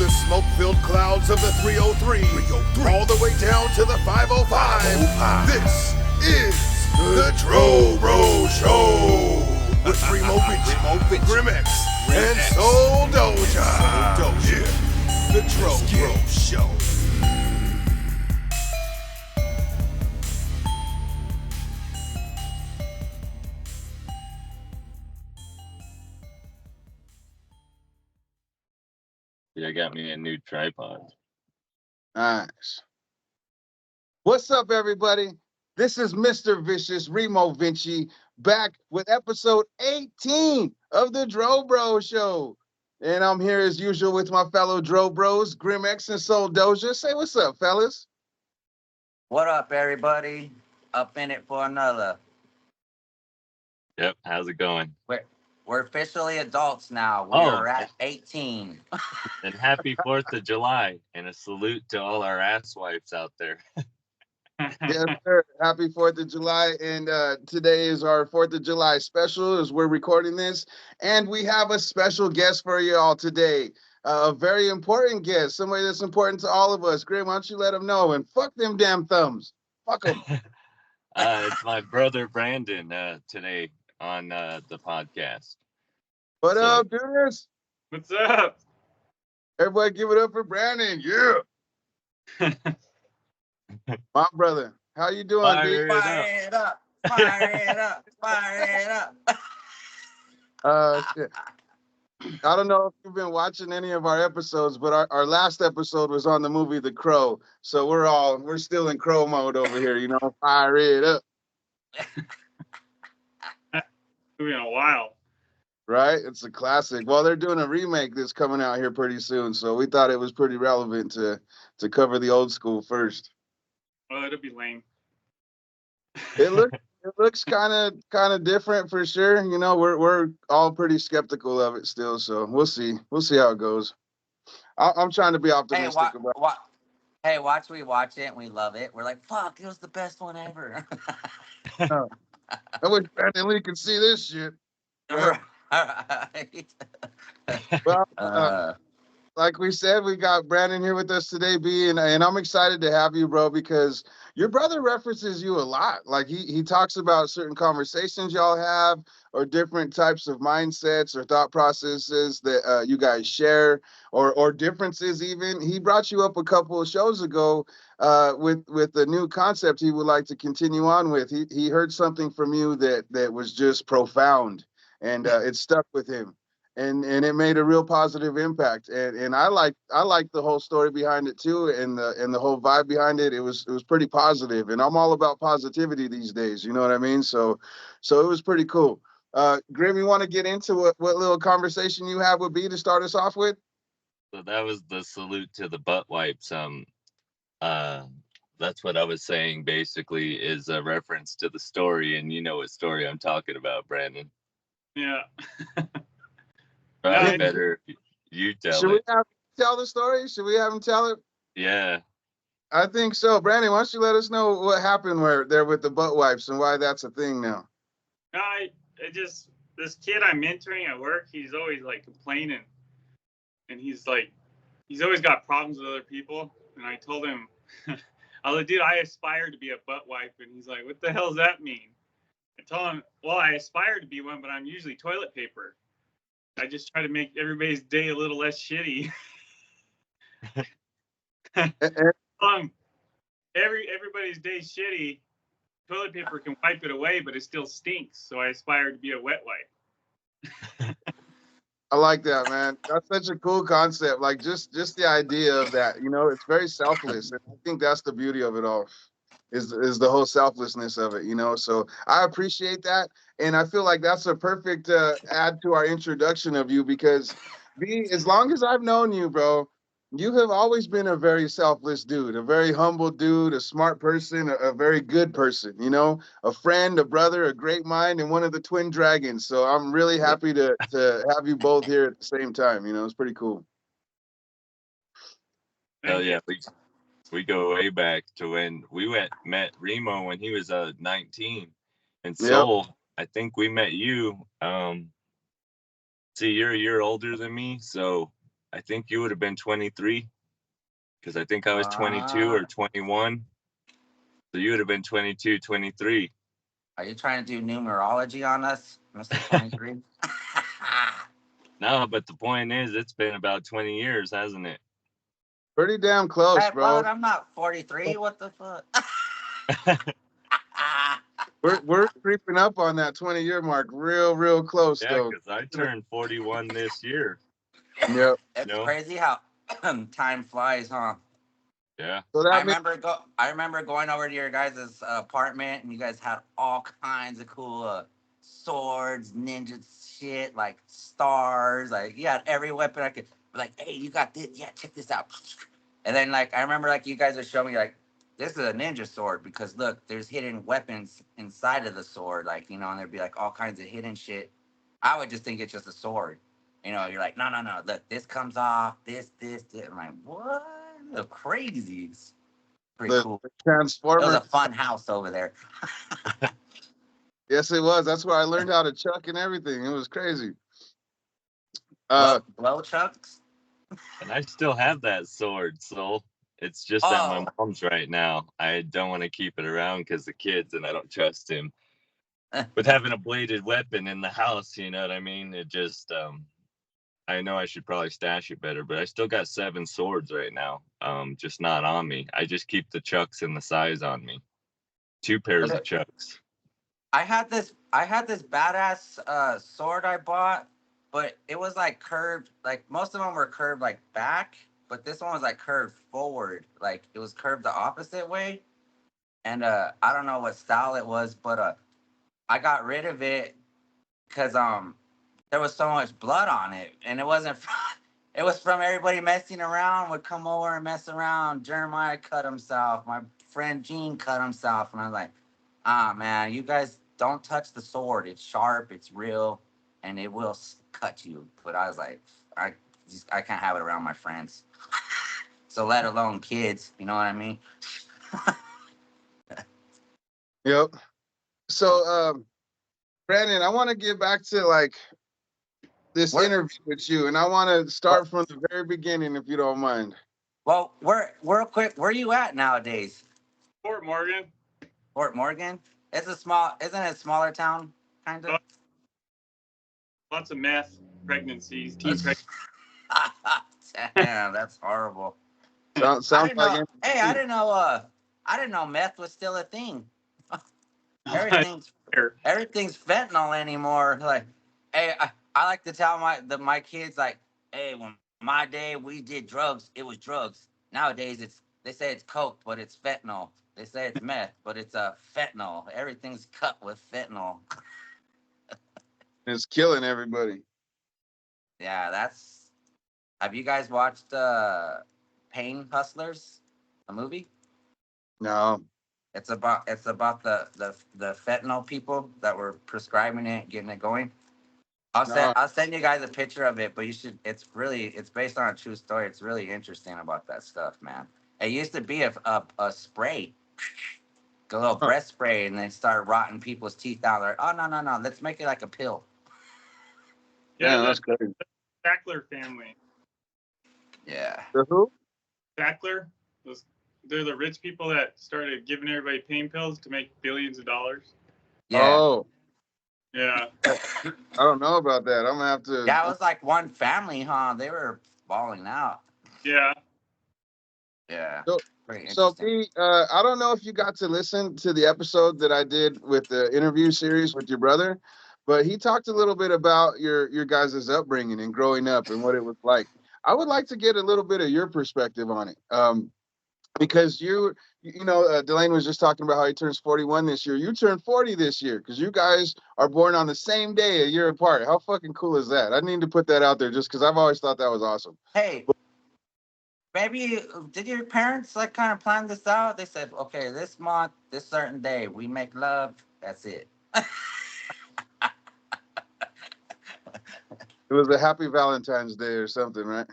the smoke-filled clouds of the 303, all the way down to the 505. This is the Dro Bros Show with Remo Vinci, Grimmex, and Soul Doja. Yeah, the Dro Bros Show. Yeah, got me a new tripod. Nice. What's up, everybody? This is Mr. Vicious, Remo Vinci, back with episode 18 of the Dro Bros Show. And I'm here as usual with my fellow Dro Bros, Grimmex and Soul Doja. Say what's up, fellas. What up, everybody? Up in it for another. Yep, how's it going? We're officially adults now. We Oh. are at 18. And happy 4th of July, and a salute to all our asswipes out there. Yes, sir. Happy 4th of July. And today is our 4th of July special as we're recording this. And we have a special guest for you all today. A very important guest, somebody that's important to all of us. Grim, why don't you let them know? And fuck them damn thumbs. Fuck them. It's my brother Brandon today on the podcast. What up, dudes? What's up? Everybody give it up for Brandon. Yeah. My brother. How you doing, Fire B? Fire it up. Fire it up. Fire it up. Shit. I don't know if you've been watching any of our episodes, but our last episode was on the movie The Crow. So we're still in Crow mode over here, you know, fire it up. It's been a while. Right? It's a classic. Well, they're doing a remake that's coming out here pretty soon. So we thought it was pretty relevant to cover the old school first. Well, it'll be lame. It looks kind of different for sure. You know, we're all pretty skeptical of it still, so we'll see how it goes. I'm trying to be optimistic about it. Watch it and we love it. We're like, fuck, it was the best one ever. I wish Brandon Lee could see this shit. Right. Well, like we said, we got Brandon here with us today, B, and I'm excited to have you, bro, because your brother references you a lot. Like he talks about certain conversations y'all have, or different types of mindsets or thought processes that you guys share, or differences even. He brought you up a couple of shows ago with a new concept he would like to continue on with. He heard something from you that was just profound, and it stuck with him. And it made a real positive impact. And I like the whole story behind it too, and the whole vibe behind it. It was pretty positive. And I'm all about positivity these days, you know what I mean? So it was pretty cool. Grim, you want to get into what little conversation you have with B to start us off with? So that was the salute to the butt wipes. That's what I was saying basically, is a reference to the story, and you know what story I'm talking about, Brandon. Yeah. Probably better if you tell Should it. we have him tell the story? Should we have him tell it? Yeah. I think so. Brandon, why don't you let us know what happened there with the butt wipes and why that's a thing now? This kid I'm mentoring at work, he's always like complaining, and he's always got problems with other people. And I told him, I was like, dude, I aspire to be a butt wipe. And he's like, what the hell does that mean? I told him, well, I aspire to be one, but I'm usually toilet paper. I just try to make everybody's day a little less shitty. Everybody's day's shitty. Toilet paper can wipe it away, but it still stinks. So I aspire to be a wet wipe. I like that, man. That's such a cool concept. Like just the idea of that, you know, it's very selfless. And I think that's the beauty of it all, is the whole selflessness of it, you know. So I appreciate that. And I feel like that's a perfect add to our introduction of you, because B, as long as I've known you, bro, you have always been a very selfless dude, a very humble dude, a smart person, a very good person, you know, a friend, a brother, a great mind, and one of the twin dragons. So I'm really happy to have you both here at the same time. You know, it's pretty cool. Hell yeah. We go way back to when we met Remo when he was 19. And Soul, I think we met you. See, you're a year older than me, so I think you would have been 23, because I think I was 22 or 21. So you would have been 22, 23. Are you trying to do numerology on us, Mr. 23? No, but the point is, it's been about 20 years, hasn't it? Pretty damn close, Hey, bro. bud, I'm not 43. What the fuck? We're creeping up on that 20-year mark, real close, Yeah, though. because I turned 41 this year. Yep. It's crazy how time flies, huh? Yeah. So I that remember going over to your guys' apartment, and you guys had all kinds of cool swords, ninja shit, like stars. Like you had every weapon I could. Like, hey, you got this? Yeah, check this out. And then like I remember like you guys would show me like this is a ninja sword because look, there's hidden weapons inside of the sword, like you know, and there'd be like all kinds of hidden shit. I would just think it's just a sword. You know, you're like, no. Look, this comes off. This. I'm like, what? The crazies. Pretty the cool. It Transformer. was a fun house over there. Yes, it was. That's where I learned how to chuck and everything. It was crazy. Blow chucks. And I still have that sword, so it's just at my mom's right now. I don't want to keep it around because the kids, and I don't trust him. With having a bladed weapon in the house, you know what I mean? It just, I know I should probably stash it better, but I still got 7 swords right now. Just not on me. I just keep the chucks and the size on me. 2 pairs of chucks. I had this badass sword I bought, but it was like curved. Like most of them were curved like back, but this one was like curved forward. Like it was curved the opposite way. And I don't know what style it was, but I got rid of it because there was so much blood on it, and it wasn't. It was from everybody messing around. Would come over and mess around. Jeremiah cut himself. My friend Gene cut himself, and I was like, man, you guys don't touch the sword. It's sharp. It's real, and it will cut you. But I was like, I can't have it around my friends. So let alone kids. You know what I mean? Yep. So, Brandon, I want to get back to like this interview with you, and I want to start from the very beginning, if you don't mind. Well, real quick, where are you at nowadays? Fort Morgan. Fort Morgan? Isn't it a smaller town, kind of? Lots of meth, pregnancies, teen pregnancies. Damn, that's horrible. Sounds like hey, I didn't know meth was still a thing. Everything's fentanyl anymore. Like, hey, I like to tell my kids like, hey, when my day we did drugs, it was drugs. Nowadays they say it's coke, but it's fentanyl. They say it's meth, but it's fentanyl. Everything's cut with fentanyl. It's killing everybody. Yeah, have you guys watched Pain Hustlers, the movie? No. It's about the fentanyl people that were prescribing it, getting it going. I'll send you guys a picture of it, but you should. It's based on a true story. It's really interesting about that stuff, man. It used to be a spray, a little breath spray, and then started rotting people's teeth out. Like, oh no, let's make it like a pill. Yeah, that's crazy. The Sackler family. Yeah. The who? Sackler. They're the rich people that started giving everybody pain pills to make billions of dollars. Yeah. Oh. Yeah. I don't know about that. I'm gonna have to. Yeah, it was like one family, huh? They were balling out. Yeah. Yeah. So Pete, I don't know if you got to listen to the episode that I did with the interview series with your brother, but he talked a little bit about your guys' upbringing and growing up and what it was like. I would like to get a little bit of your perspective on it. Because Delane was just talking about how he turns 41 this year. You turned 40 this year because you guys are born on the same day, a year apart. How fucking cool is that? I need to put that out there just because I've always thought that was awesome. Hey, maybe did your parents like kind of plan this out? They said, okay, this month, this certain day, we make love. That's it. It was a happy Valentine's Day or something, right?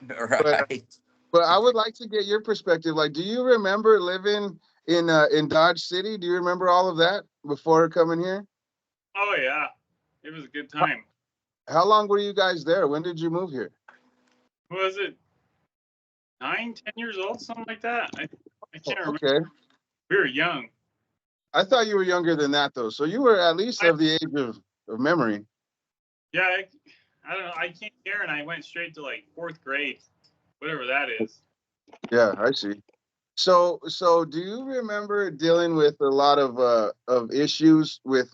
Right. But I would like to get your perspective. Like, do you remember living in Dodge City? Do you remember all of that before coming here? Oh yeah, it was a good time. How long were you guys there? When did you move here? What was it? 9, 10 years old, something like that. I can't remember. Okay. We were young. I thought you were younger than that, though. So you were at least of the age of memory. Yeah, I don't know. I came here and I went straight to like 4th grade, whatever that is. Yeah, I see. So do you remember dealing with a lot of issues with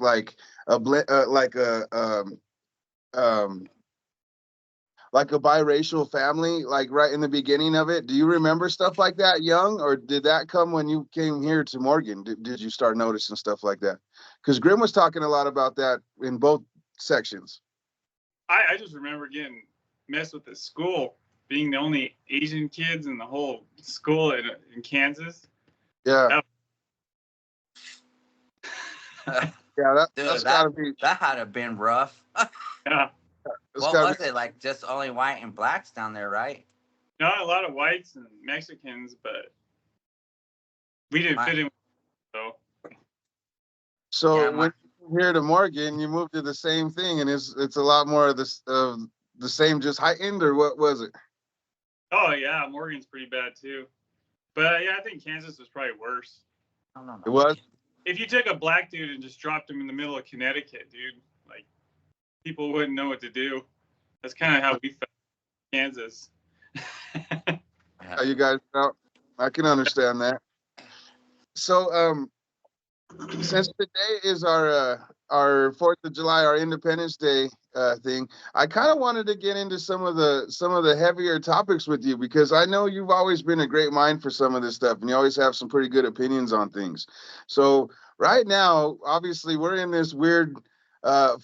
um like a biracial family, like right in the beginning of it? Do you remember stuff like that young, or did that come when you came here to Morgan? Did you start noticing stuff like that? Because Grim was talking a lot about that in both sections. I just remember getting messed with at school, being the only Asian kids in the whole school in Kansas. Yeah. Yeah, Dude, that's gotta be. that had to been rough. Yeah. What was it like? Just only white and blacks down there, right? Not a lot of whites and Mexicans, but we didn't fit in. So Yeah, when you moved here to Morgan, you moved to the same thing, and it's a lot more of this of the same, just heightened, or what was it? Oh yeah, Morgan's pretty bad too. But yeah, I think Kansas was probably worse. I don't know. It was. If you took a black dude and just dropped him in the middle of Connecticut, dude, like people wouldn't know what to do. That's kind of how we felt in Kansas. How you guys felt? I can understand that. So since today is our 4th of July, our Independence Day thing, I kind of wanted to get into some of the heavier topics with you, because I know you've always been a great mind for some of this stuff, and you always have some pretty good opinions on things. So right now, obviously, we're in this weird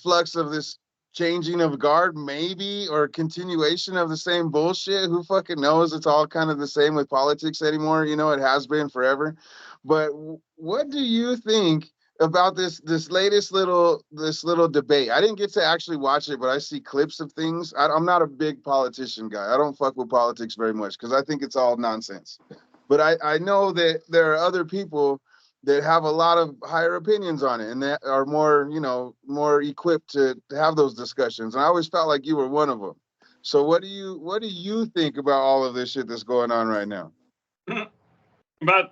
flux of this changing of guard, maybe, or continuation of the same bullshit. Who fucking knows? It's all kind of the same with politics anymore. You know, it has been forever. But what do you think about this latest little debate? I didn't get to actually watch it, but I see clips of things. I'm not a big politician guy. I don't fuck with politics very much because I think it's all nonsense. But I know that there are other people that have a lot of higher opinions on it and that are more, more equipped to have those discussions. And I always felt like you were one of them. So what do you think about all of this shit that's going on right now? About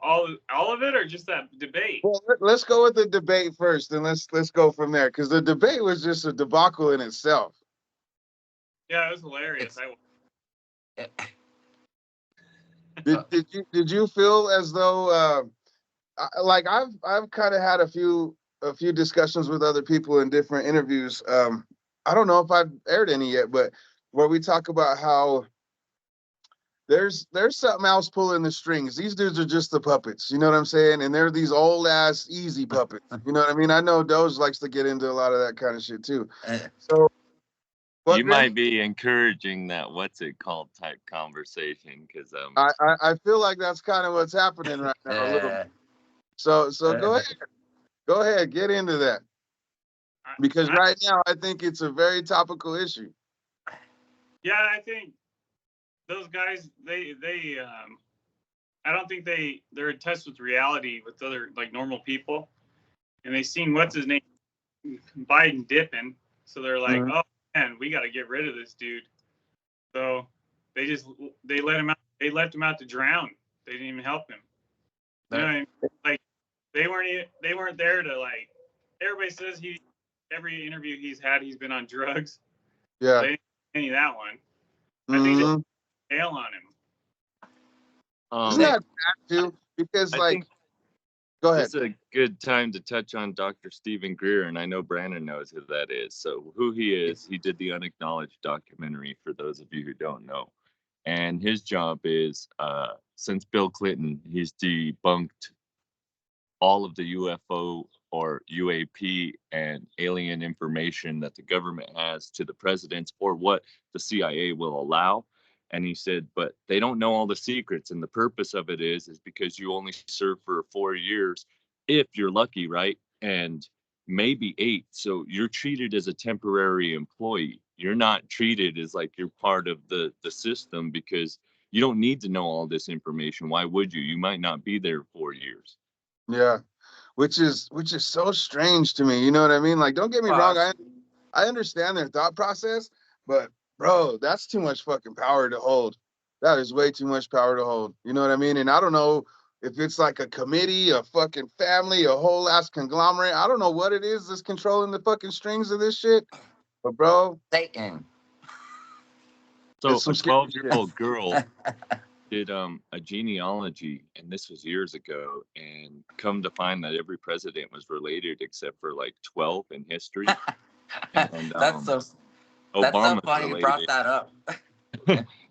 all of it, or just that debate? Well, let's go with the debate first, and let's go from there, because the debate was just a debacle in itself. Yeah, it was hilarious. Did you feel as though like I've kind of had a few discussions with other people in different interviews. I don't know if I've aired any yet, but where we talk about how there's something else pulling the strings. These dudes are just the puppets, you know what I'm saying? And they're these old ass easy puppets. You know what I mean? I know Doge likes to get into a lot of that kind of shit too. So you might be encouraging that what's it called type conversation, because I feel like that's kind of what's happening right now a little bit. So go ahead, get into that, because right now I think it's a very topical issue. Yeah, I think those guys, they I don't think they're in touch with reality with other like normal people, and they seen what's his name, Biden dipping, so they're like, oh man, we got to get rid of this dude. So they let him out. They left him out to drown. They didn't even help him. You know what I mean? Like they weren't there to, like, everybody says every interview he's had, he's been on drugs. Yeah. They didn't any of that one. I think they bail on him. Isn't that bad too? Because go ahead. It's a good time to touch on Dr. Stephen Greer, and I know Brandon knows who that is. So who he is, he did the Unacknowledged documentary, for those of you who don't know. And his job is, since Bill Clinton, he's debunked all of the UFO or UAP and alien information that the government has to the presidents, or what the CIA will allow. And he said, but they don't know all the secrets. And the purpose of it is because you only serve for 4 years, if you're lucky, right? And maybe 8. So you're treated as a temporary employee. You're not treated as like you're part of the system, because you don't need to know all this information. Why would you? You might not be there 4 years. Yeah. Which is so strange to me. You know what I mean? Like, don't get me wrong. I understand their thought process, but bro, that's too much fucking power to hold. That is way too much power to hold. You know what I mean? And I don't know if it's like a committee, a fucking family, a whole ass conglomerate. I don't know what it is that's controlling the fucking strings of this shit. But bro, Satan. So it's a some scary shit. 12-year-old girl did a genealogy, and this was years ago, and come to find that every president was related except for like 12 in history, and That's so Obama's funny you brought related. that up.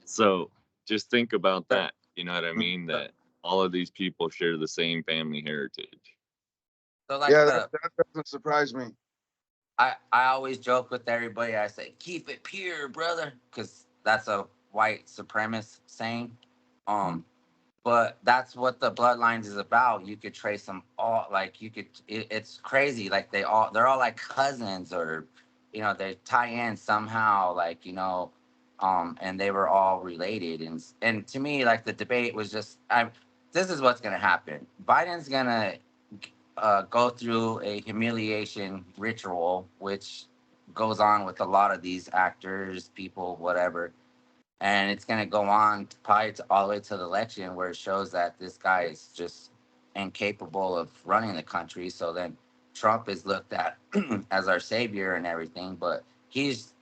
So just think about So, that. You know what I mean? That all of these people share the same family heritage. so like Yeah, that doesn't surprise me. I always joke with everybody. I say, keep it pure, brother, because that's a white supremacist saying. Um, but that's what the bloodlines is about. You could trace them all, like you could. It's crazy. Like they're all like cousins, or they tie in somehow. Like and they were all related. And to me, like the debate was just, this is what's gonna happen. Biden's gonna go through a humiliation ritual, which goes on with a lot of these actors, people, whatever. And it's going to go on probably all the way to the election, where it shows that this guy is just incapable of running the country. So then Trump is looked at as our savior and everything. But he's,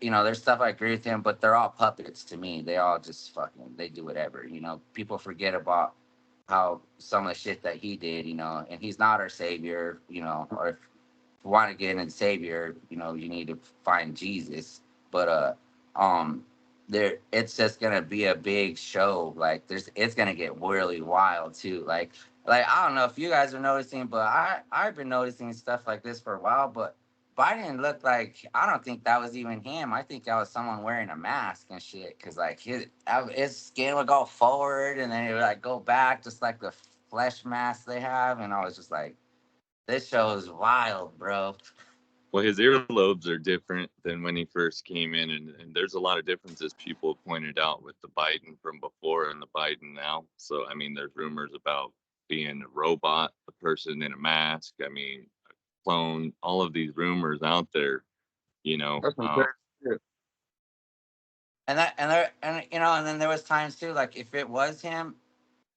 there's stuff I agree with him, but they're all puppets to me. They all just they do whatever. People forget about how some of the shit that he did, and he's not our savior, or if you want to get in savior, you need to find Jesus. But there it's just gonna be a big show. Like it's gonna get really wild too. Like I don't know if you guys are noticing, but I've been noticing stuff like this for a while, but Biden looked like, I don't think that was even him. I think that was someone wearing a mask and shit. Cause like his skin would go forward and then it would like go back, just like the flesh mask they have. And I was just like, this show is wild, bro. Well, his earlobes are different than when he first came in, and there's a lot of differences people have pointed out with the Biden from before and the Biden now. So, I mean, there's rumors about being a robot, a person in a mask. I mean, a clone. All of these rumors out there. You know, That's some crazy shit. And then there was times too, like if it was him,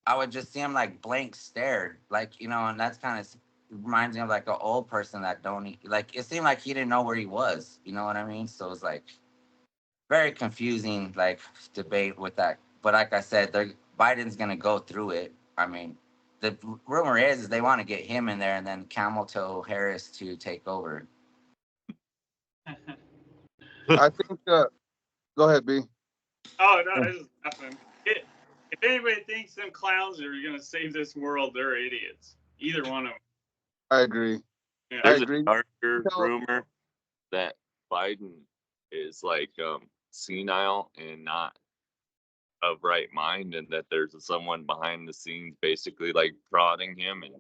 I would just see him like blank stare, like and that's kind of reminds me of like an old person that like. It seemed like he didn't know where he was. You know what I mean? So it's like very confusing, like debate with that. But like I said, Biden's gonna go through it. I mean, the rumor is they want to get him in there and then Camel Toe Harris to take over. I think. Go ahead, B. Oh no, this is nothing. If anybody thinks them clowns are gonna save this world, they're idiots. Either one of them. I agree. Yeah. I there's a agree. darker So- rumor that Biden is like senile and not of right mind, and that there's someone behind the scenes basically like prodding him and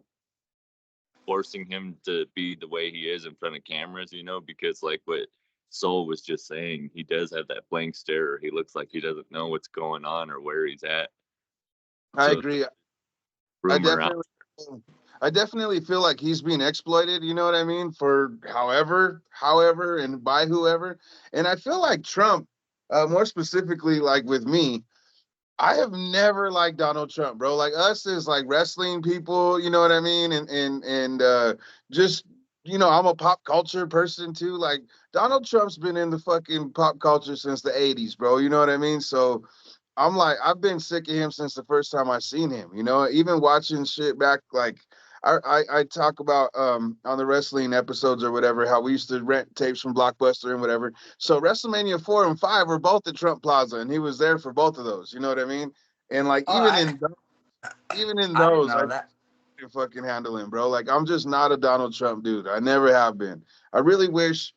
forcing him to be the way he is in front of cameras, because like what Soul was just saying, he does have that blank stare. He looks like he doesn't know what's going on or where he's at. I So agree. rumor out. I definitely feel like he's being exploited, you know what I mean, for however, and by whoever. And I feel like Trump, more specifically, like with me, I have never liked Donald Trump, bro. Like us as like wrestling people, you know what I mean? And just, I'm a pop culture person too. Like Donald Trump's been in the fucking pop culture since the 80s, bro. You know what I mean? So I'm like, I've been sick of him since the first time I seen him, even watching shit back. Like I talk about on the wrestling episodes or whatever, how we used to rent tapes from Blockbuster and whatever. So WrestleMania 4 and 5 were both at Trump Plaza, and he was there for both of those, you know what I mean? And like even in I didn't those, I know that. can fucking handle him, bro. Like I'm just not a Donald Trump dude. I never have been. I really wish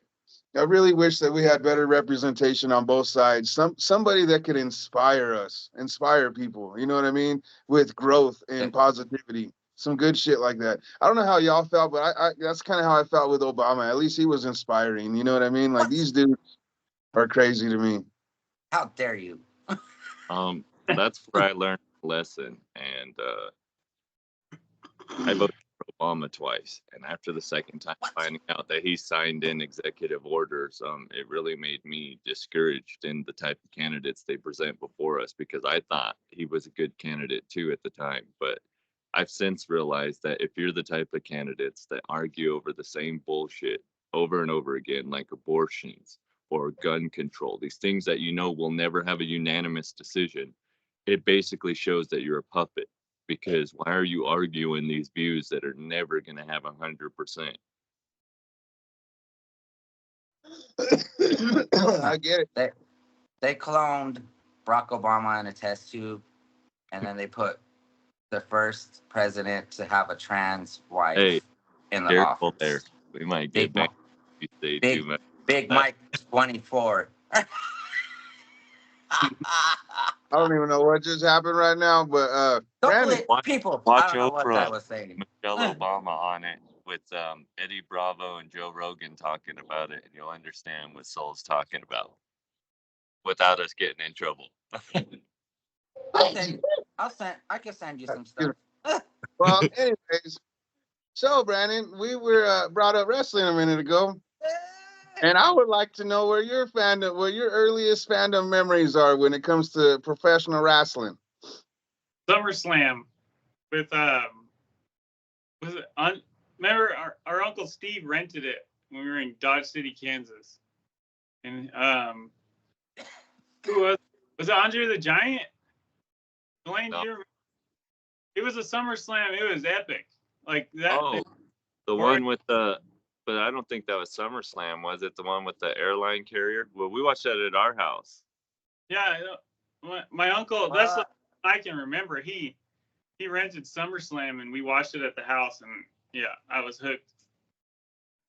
that we had better representation on both sides. Somebody that could inspire people. You know what I mean? With growth and positivity, some good shit like that. I don't know how y'all felt, but I that's kind of how I felt with Obama. At least he was inspiring. You know what I mean? Like these dudes are crazy to me. How dare you? That's where I learned a lesson, and I voted Obama twice. And after the second time finding out that he signed in executive orders, it really made me discouraged in the type of candidates they present before us, because I thought he was a good candidate too at the time. But I've since realized that if you're the type of candidates that argue over the same bullshit over and over again, like abortions or gun control, these things that you know will never have a unanimous decision, it basically shows that you're a puppet. Because why are you arguing these views that are never going to have 100%? I get it. They cloned Barack Obama in a test tube, and then they put the first president to have a trans wife in the Careful office. there. We might get back if you say too much. Big Mike 24. I don't even know what just happened right now, but Brandon, people. Watch I don't know what Oprah. that was saying. Michelle Obama on it with Eddie Bravo and Joe Rogan talking about it, and you'll understand what Soul's talking about without us getting in trouble. I can send you some stuff. well, anyways, so Brandon, we were brought up wrestling a minute ago, and I would like to know where your earliest fandom memories are when it comes to professional wrestling. SummerSlam with was it remember our Uncle Steve rented it when we were in Dodge City, Kansas, and who was it Andre the Giant? Dwayne, No. do you remember? It was a SummerSlam. It was epic. Like that. Oh, the one with the, but I don't think that was SummerSlam, was it? The one with the airline carrier? Well, we watched that at our house. Yeah, my uncle. That's what I can remember. He rented SummerSlam and we watched it at the house, and yeah, I was hooked.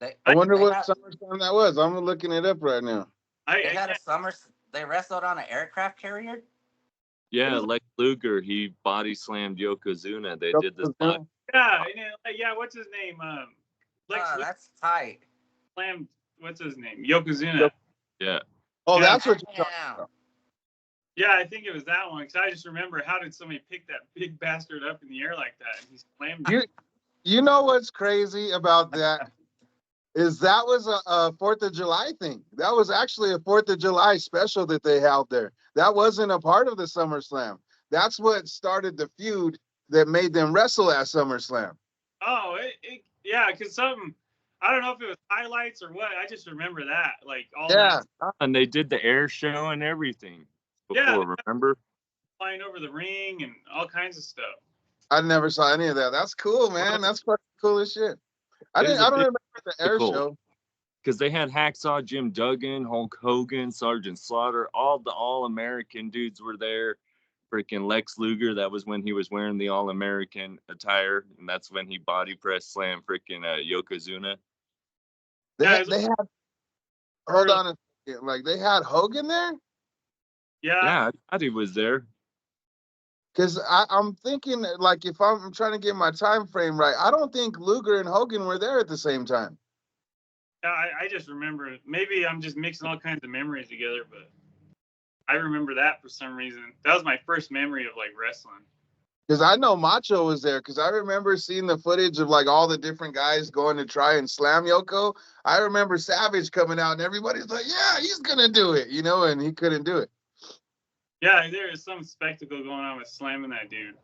I wonder what SummerSlam that was. I'm looking it up right now. They wrestled on an aircraft carrier. Yeah, Lex Luger, he body slammed Yokozuna. They did this. Yeah. What's his name? Lex Luger that's tight. Slammed. What's his name? Yokozuna. Yeah. Oh, Yeah. that's what you're talking about. Yeah, I think it was that one, because I just remember, how did somebody pick that big bastard up in the air like that? And he slammed it. You know what's crazy about that is that was a 4th of July thing. That was actually a 4th of July special that they held there. That wasn't a part of the SummerSlam. That's what started the feud that made them wrestle at SummerSlam. Oh, yeah, because I don't know if it was highlights or what. I just remember that, like all that. And they did the air show and everything before, remember? Flying over the ring and all kinds of stuff. I never saw any of that. That's cool, man. That's fucking cool as shit. I don't remember the air show. Because they had Hacksaw Jim Duggan, Hulk Hogan, Sergeant Slaughter, all the All-American dudes were there. Freaking Lex Luger, that was when he was wearing the All-American attire, and that's when he body press slammed freaking Yokozuna. They had hold on a second, like they had Hogan there? Yeah, I thought he was there. Because I'm thinking, like, if I'm trying to get my time frame right, I don't think Luger and Hogan were there at the same time. Yeah, I just remember. Maybe I'm just mixing all kinds of memories together, but I remember that for some reason. That was my first memory of like wrestling. Because I know Macho was there, because I remember seeing the footage of like all the different guys going to try and slam Yoko. I remember Savage coming out and everybody's like, yeah, he's gonna do it, and he couldn't do it. Yeah, there is some spectacle going on with slamming that dude.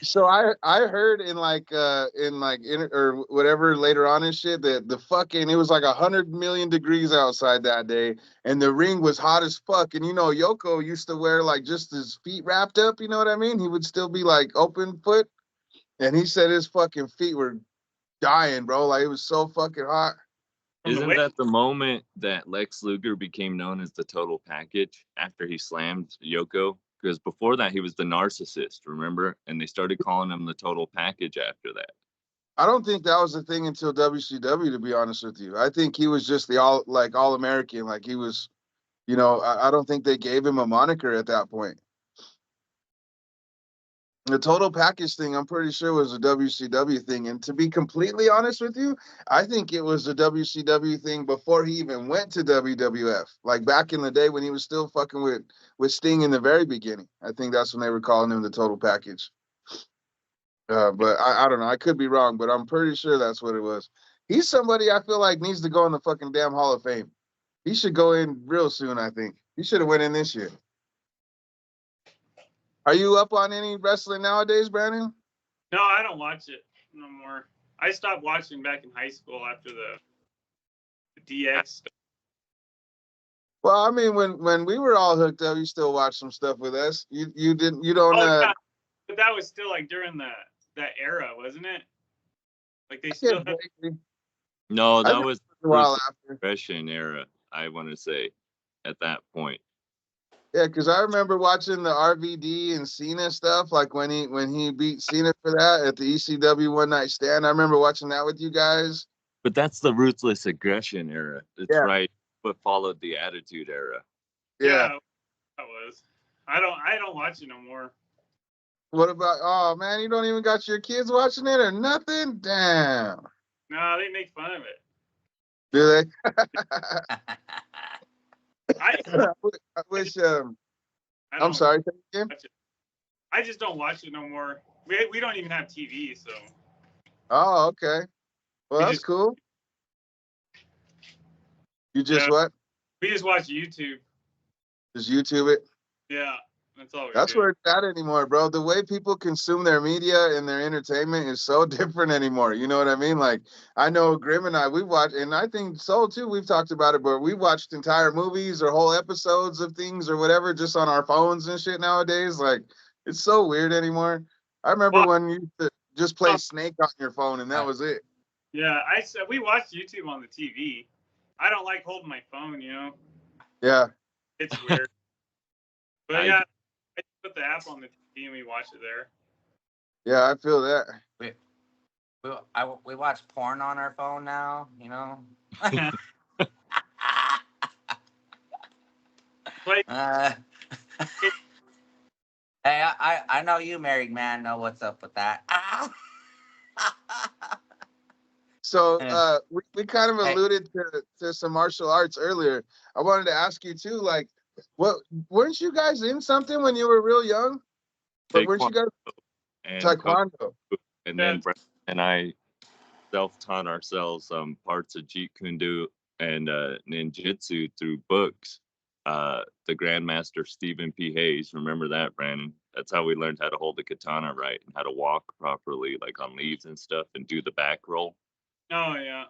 So I heard in or whatever later on and shit that it was like 100 million degrees outside that day, and the ring was hot as fuck. And Yoko used to wear like just his feet wrapped up. You know what I mean? He would still be like open foot, and he said his fucking feet were dying, bro. Like it was so fucking hot. Isn't that the moment that Lex Luger became known as the Total Package after he slammed Yoko? Because before that, he was the narcissist, remember? And they started calling him the Total Package after that. I don't think that was the thing until WCW, to be honest with you. I think he was just the all-American. Like he was, I don't think they gave him a moniker at that point. The Total Package thing, I'm pretty sure, was a WCW thing. And to be completely honest with you, I think it was a WCW thing before he even went to WWF. Like back in the day when he was still fucking with Sting in the very beginning. I think that's when they were calling him the Total Package. But I don't know. I could be wrong, but I'm pretty sure that's what it was. He's somebody I feel like needs to go in the fucking damn Hall of Fame. He should go in real soon, I think. He should have went in this year. Are you up on any wrestling nowadays, Brandon? No, I don't watch it no more. I stopped watching back in high school after the DX stuff. Well, I mean, when we were all hooked up, you still watched some stuff with us. You didn't you don't Oh, yeah. But that was still like during that era, wasn't it? Like they still had... No, that was a while after. Aggression era, I want to say, at that point. Yeah, because I remember watching the RVD and Cena stuff, like when he beat Cena for that at the ECW One Night Stand. I remember watching that with you guys. But that's the Ruthless Aggression era. It's Yeah. right, but followed the Attitude era. Yeah, that was. I don't watch it no more. What about? Oh man, you don't even got your kids watching it or nothing? Damn. No, they make fun of it. Do they? I wish. I'm sorry. Say it again? I just don't watch it no more. We don't even have TV, so. Oh, okay. Well, that's cool. You just what? We just watch YouTube. Just YouTube it? Yeah, that's all. That's where it's at anymore, bro. The way people consume their media and their entertainment is so different anymore. You know what I mean? Like, I know Grim and I, we watched, and I think Soul too, we've talked about it, but we watched entire movies or whole episodes of things or whatever just on our phones and shit nowadays. Like, it's so weird anymore. I remember when you used to just play Snake on your phone and that was it. Yeah, we watched YouTube on the TV. I don't like holding my phone, you know? Yeah. It's weird. But yeah, I put the app on the TV and we watch it there. Yeah, I feel that. We watch porn on our phone now, you know? Hey, I know you married man know what's up with that. So we kind of alluded to some martial arts earlier. I wanted to ask you too, like, what weren't you guys in something when you were real young? But weren't you guys Taekwondo? And then Brent and I self-taught ourselves parts of Jeet Kune Do and ninjutsu through books. The Grandmaster Stephen P. Hayes, remember that, Brandon? That's how we learned how to hold the katana right and how to walk properly, like on leaves and stuff, and do the back roll. Oh yeah.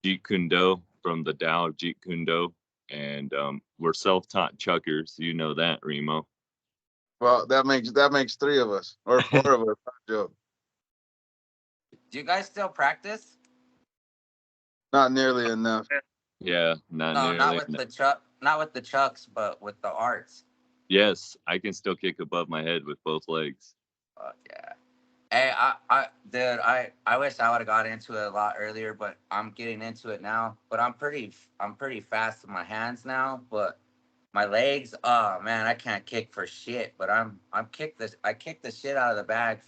Jeet Kune Do from the Tao of Jeet Kune Do, and we're self-taught chuckers. You know that, Remo. Well, that makes three of us or four of us. Joke. Do you guys still practice? Not nearly enough. Yeah, not with the chucks, but with the arts. Yes, I can still kick above my head with both legs. Fuck yeah. Hey, I wish I would have got into it a lot earlier, but I'm getting into it now. But I'm pretty fast with my hands now, but my legs, oh man, I can't kick for shit. But I kick the shit out of the bag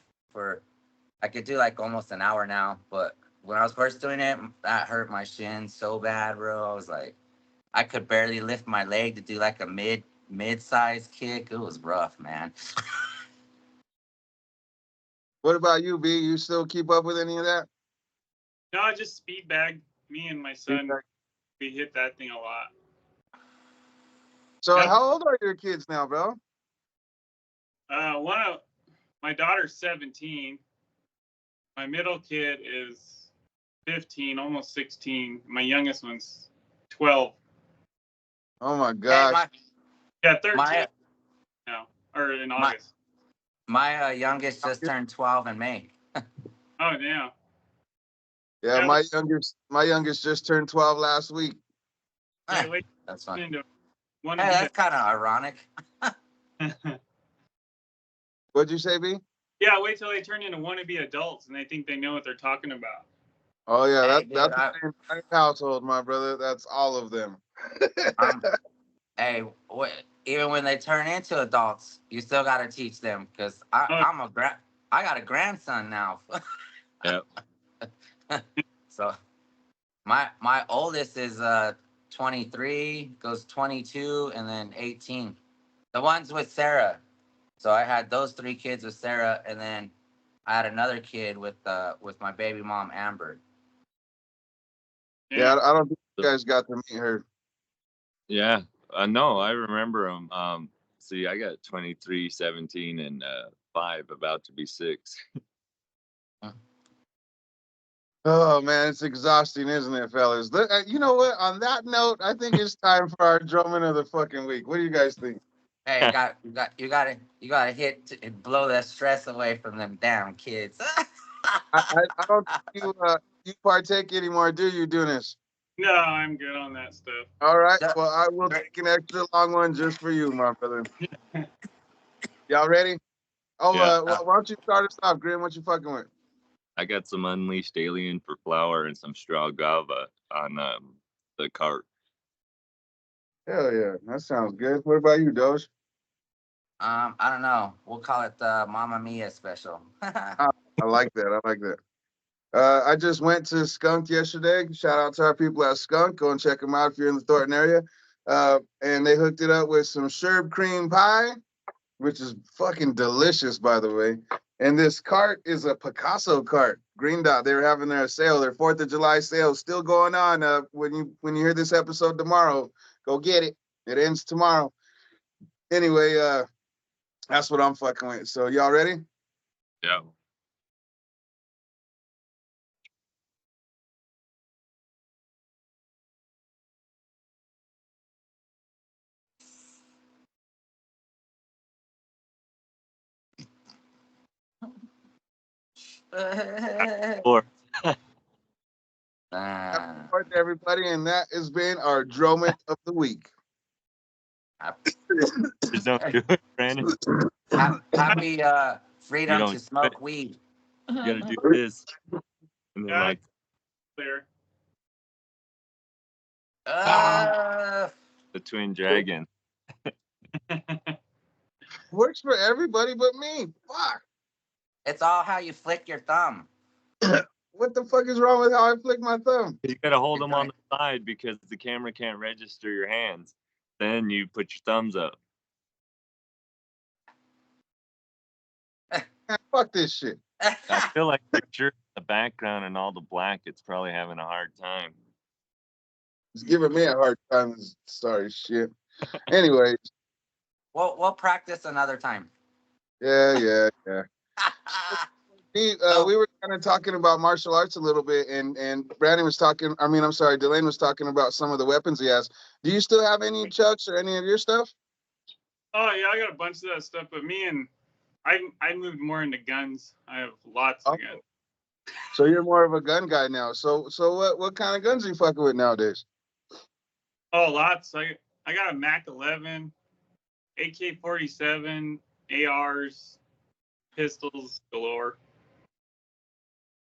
I could do like almost an hour now. But when I was first doing it, that hurt my shin so bad, bro. I was like, I could barely lift my leg to do like a mid-sized kick. It was rough, man. What about you, B? You still keep up with any of that? No, I just speed bag. Me and my son, we hit that thing a lot. So how old are your kids now, bro? My daughter's 17. My middle kid is 15, almost 16. My youngest one's 12. Oh my gosh. Hey, 13 now, or in August. My youngest just turned 12 in May. Oh, damn. Yeah, my youngest just turned 12 last week. That's fun. Hey, that's kind of ironic. What'd you say, B? Yeah, wait till they turn into wannabe adults and they think they know what they're talking about. Oh yeah, that's the same household, my brother. That's all of them. Hey, even when they turn into adults, you still got to teach them because I got a grandson now. Yep. So my oldest is 23, goes 22, and then 18. The ones with Sarah. So I had those 3 kids with Sarah, and then I had another kid with my baby mom Amber. Yeah, I don't think you guys got to meet her. Yeah. No, I remember them. See, I got 23, 17, and 5, about to be 6. Oh man, it's exhausting, isn't it, fellas? You know what? On that note, I think it's time for our drumming of the fucking week. What do you guys think? Hey, you gotta hit and blow that stress away from them damn kids. I don't think you partake anymore, do you, Dunis? No, I'm good on that stuff. All right. Well, I will take an extra long one just for you, my brother. Y'all ready? Oh, Yeah. why don't you start us off, Grim? What you fucking with? I got some unleashed alien for flour and some straw guava on the cart. Hell yeah, that sounds good. What about you, Doge? I don't know. We'll call it the Mamma Mia special. I like that. I like that. I just went to Skunk yesterday. Shout out to our people at Skunk. Go and check them out if you're in the Thornton area. And they hooked it up with some sherbet cream pie, which is fucking delicious, by the way. And this cart is a Picasso cart. Green Dot. They were having their sale, their 4th of July sale, still going on. When you hear this episode tomorrow, go get it. It ends tomorrow. Anyway, that's what I'm fucking with. So y'all ready? Yeah. Or Happy birthday, everybody, and that has been our Dromant of the week. just don't do it, Brandon. Happy freedom don't to do smoke it. weed. You gotta do this. And then like Clear. the twin dragon. Works for everybody but me. Fuck. It's all how you flick your thumb. What the fuck is wrong with how I flick my thumb? You gotta hold them on the side because the camera can't register your hands. Then you put your thumbs up. Man, fuck this shit. I feel like the shirt in the background and all the black, it's probably having a hard time. It's giving me a hard time. Sorry, shit. Anyways. We'll practice another time. Yeah. We were kind of talking about martial arts a little bit, and Brandon was talking. I'm sorry, Delane was talking about some of the weapons he has. Do you still have any chucks or any of your stuff? Oh yeah, I got a bunch of that stuff, but I moved more into guns. I have lots of guns. So you're more of a gun guy now. So what kind of guns are you fucking with nowadays? Oh, lots. I got a Mac 11, AK-47, ARs, pistols galore.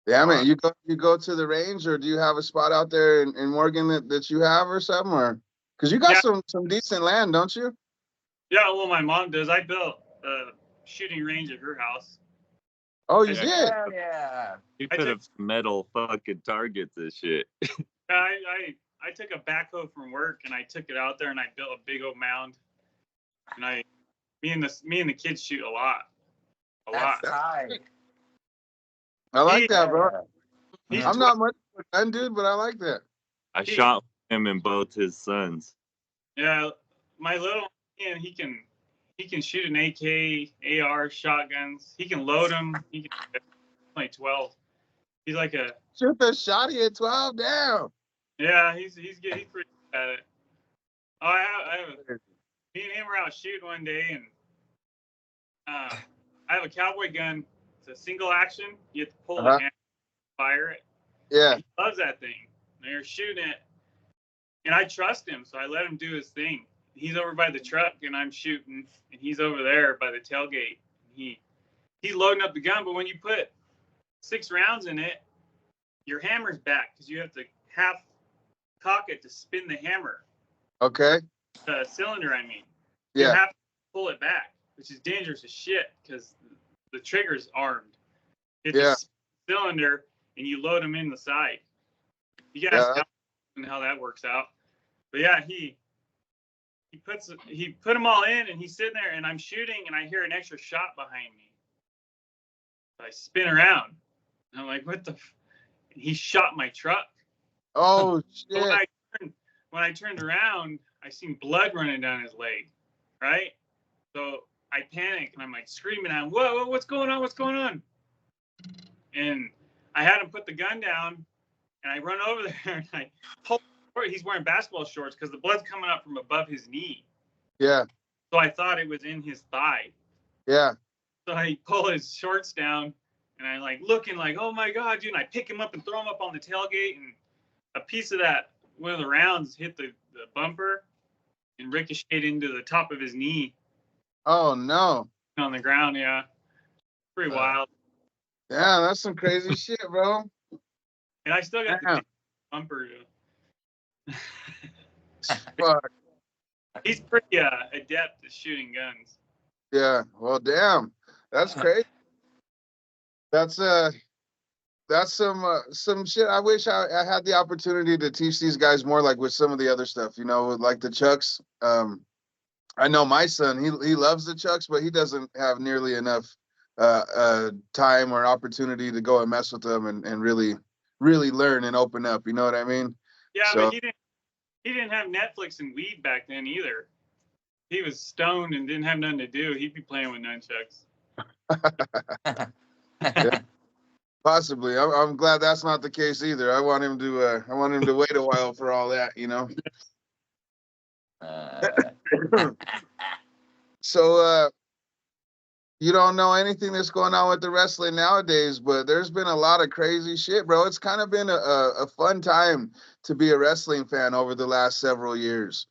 Yeah, man. You go to the range, or do you have a spot out there in Morgan that you have or something, or because you got some decent land, don't you? Yeah, well, my mom does. I built a shooting range at her house. Oh, you did? Yeah. You could have metal fucking targets and shit. I took a backhoe from work and I took it out there and I built a big old mound. And me and the kids shoot a lot. That's tight. I like that, bro. I'm not much of a gun dude, but I like that. I shot him and both his sons. Yeah, my little man, he can shoot an AK, AR, shotguns. He can load them. He can like 12. He's like a shoot the shotty at 12 down. Yeah, he's pretty good at it. Oh, I have me and him were out shooting one day, and I have a cowboy gun. It's a single action. You have to pull the hammer, fire it. Yeah. He loves that thing. They're shooting it, and I trust him, so I let him do his thing. He's over by the truck, and I'm shooting, and he's over there by the tailgate. He's loading up the gun, but when you put 6 rounds in it, your hammer's back because you have to half cock it to spin the hammer. Okay. The cylinder, I mean. Yeah. You have to pull it back, which is dangerous as shit because the trigger's armed. It's a cylinder, and you load them in the side. You guys know how that works out. But yeah, he put them all in, and he's sitting there, and I'm shooting, and I hear an extra shot behind me. I spin around. And I'm like, what the? He shot my truck. Oh So shit! when I turned around, I seen blood running down his leg. Right. So I panic and I'm like screaming at him, whoa, what's going on? What's going on? And I had him put the gun down and I run over there and I pull. He's wearing basketball shorts because the blood's coming up from above his knee. Yeah. So I thought it was in his thigh. Yeah. So I pull his shorts down and I like looking like, oh my God, dude. And I pick him up and throw him up on the tailgate and a piece of that, one of the rounds hit the bumper and ricocheted into the top of his knee. Oh no. On the ground, yeah. Pretty wild. Yeah, that's some crazy shit, bro. And I still got the bumper. Fuck. He's pretty adept at shooting guns. Yeah. Well, damn. That's crazy. That's some shit. I wish I had the opportunity to teach these guys more, like with some of the other stuff, you know, like the chucks. I know my son, he loves the chucks, but he doesn't have nearly enough time or opportunity to go and mess with them and really learn and open up. You know what I mean? Yeah, so, but he didn't have Netflix and weed back then either. He was stoned and didn't have nothing to do. He'd be playing with nunchucks. Yeah, possibly. I'm glad that's not the case either. I want him to wait a while for all that, you know. So you don't know anything that's going on with the wrestling nowadays, but there's been a lot of crazy shit, bro. It's kind of been a fun time to be a wrestling fan over the last several years.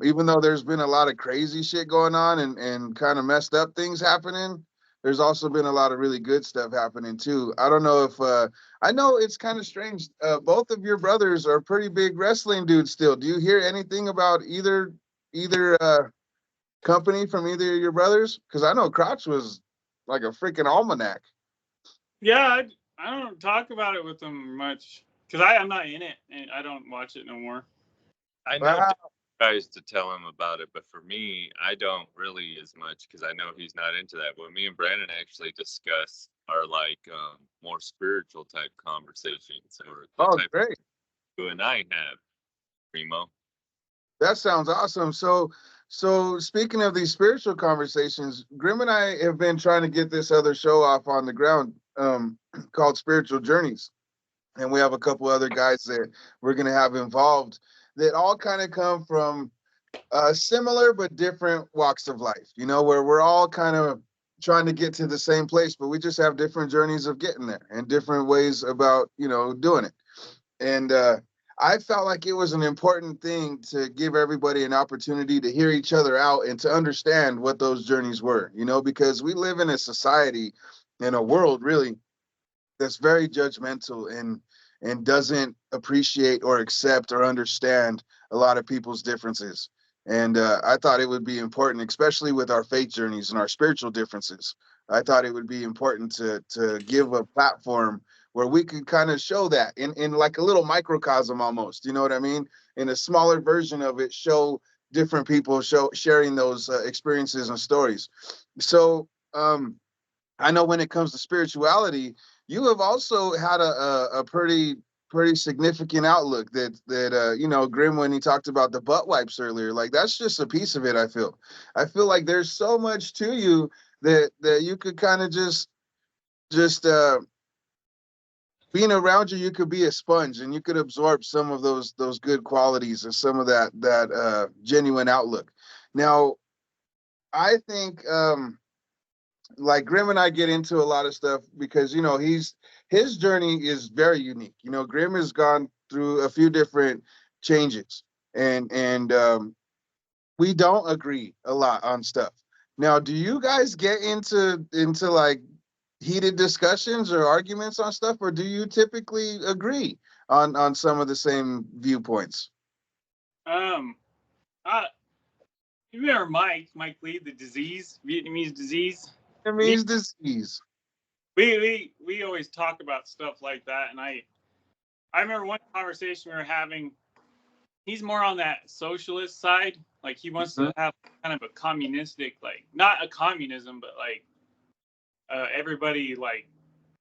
Even though there's been a lot of crazy shit going on and kind of messed up things happening, there's also been a lot of really good stuff happening too. I don't know if I know it's kind of strange. Both of your brothers are pretty big wrestling dudes still. Do you hear anything about either company from either of your brothers? Because I know Crotch was like a freaking almanac. Yeah, I don't talk about it with them much because I'm not in it and I don't watch it no more. I know Dave tries to tell him about it, but for me, I don't really as much because I know he's not into that. But me and Brandon actually discuss our like more spiritual type conversations, or the type Great. you and I have, Primo. That sounds awesome. So speaking of these spiritual conversations, Grim and I have been trying to get this other show off on the ground called Spiritual Journeys. And we have a couple other guys that we're going to have involved that all kind of come from similar but different walks of life, you know, where we're all kind of trying to get to the same place, but we just have different journeys of getting there and different ways about, you know, doing it. And I felt like it was an important thing to give everybody an opportunity to hear each other out and to understand what those journeys were, you know, because we live in a society, in a world really, that's very judgmental and doesn't appreciate or accept or understand a lot of people's differences. And I thought it would be important, especially with our faith journeys and our spiritual differences. I thought it would be important to give a platform where we could kind of show that in like a little microcosm almost, you know what I mean? In a smaller version of it, show different people sharing those experiences and stories. So I know when it comes to spirituality, you have also had a pretty significant outlook that you know, Grim, when he talked about the butt wipes earlier, like that's just a piece of it. I feel like there's so much to you that you could kind of just being around you could be a sponge and you could absorb some of those good qualities and some of that genuine outlook. Now, I think like Grim and I get into a lot of stuff because, you know, his journey is very unique. You know, Grim has gone through a few different changes and we don't agree a lot on stuff. Now, do you guys get into like heated discussions or arguments on stuff, or do you typically agree on some of the same viewpoints? You remember Mike Lee, the Vietnamese disease? Vietnamese disease. We always talk about stuff like that, and I remember one conversation we were having. He's more on that socialist side, like he wants to have kind of a communistic, like not a communism, but like everybody like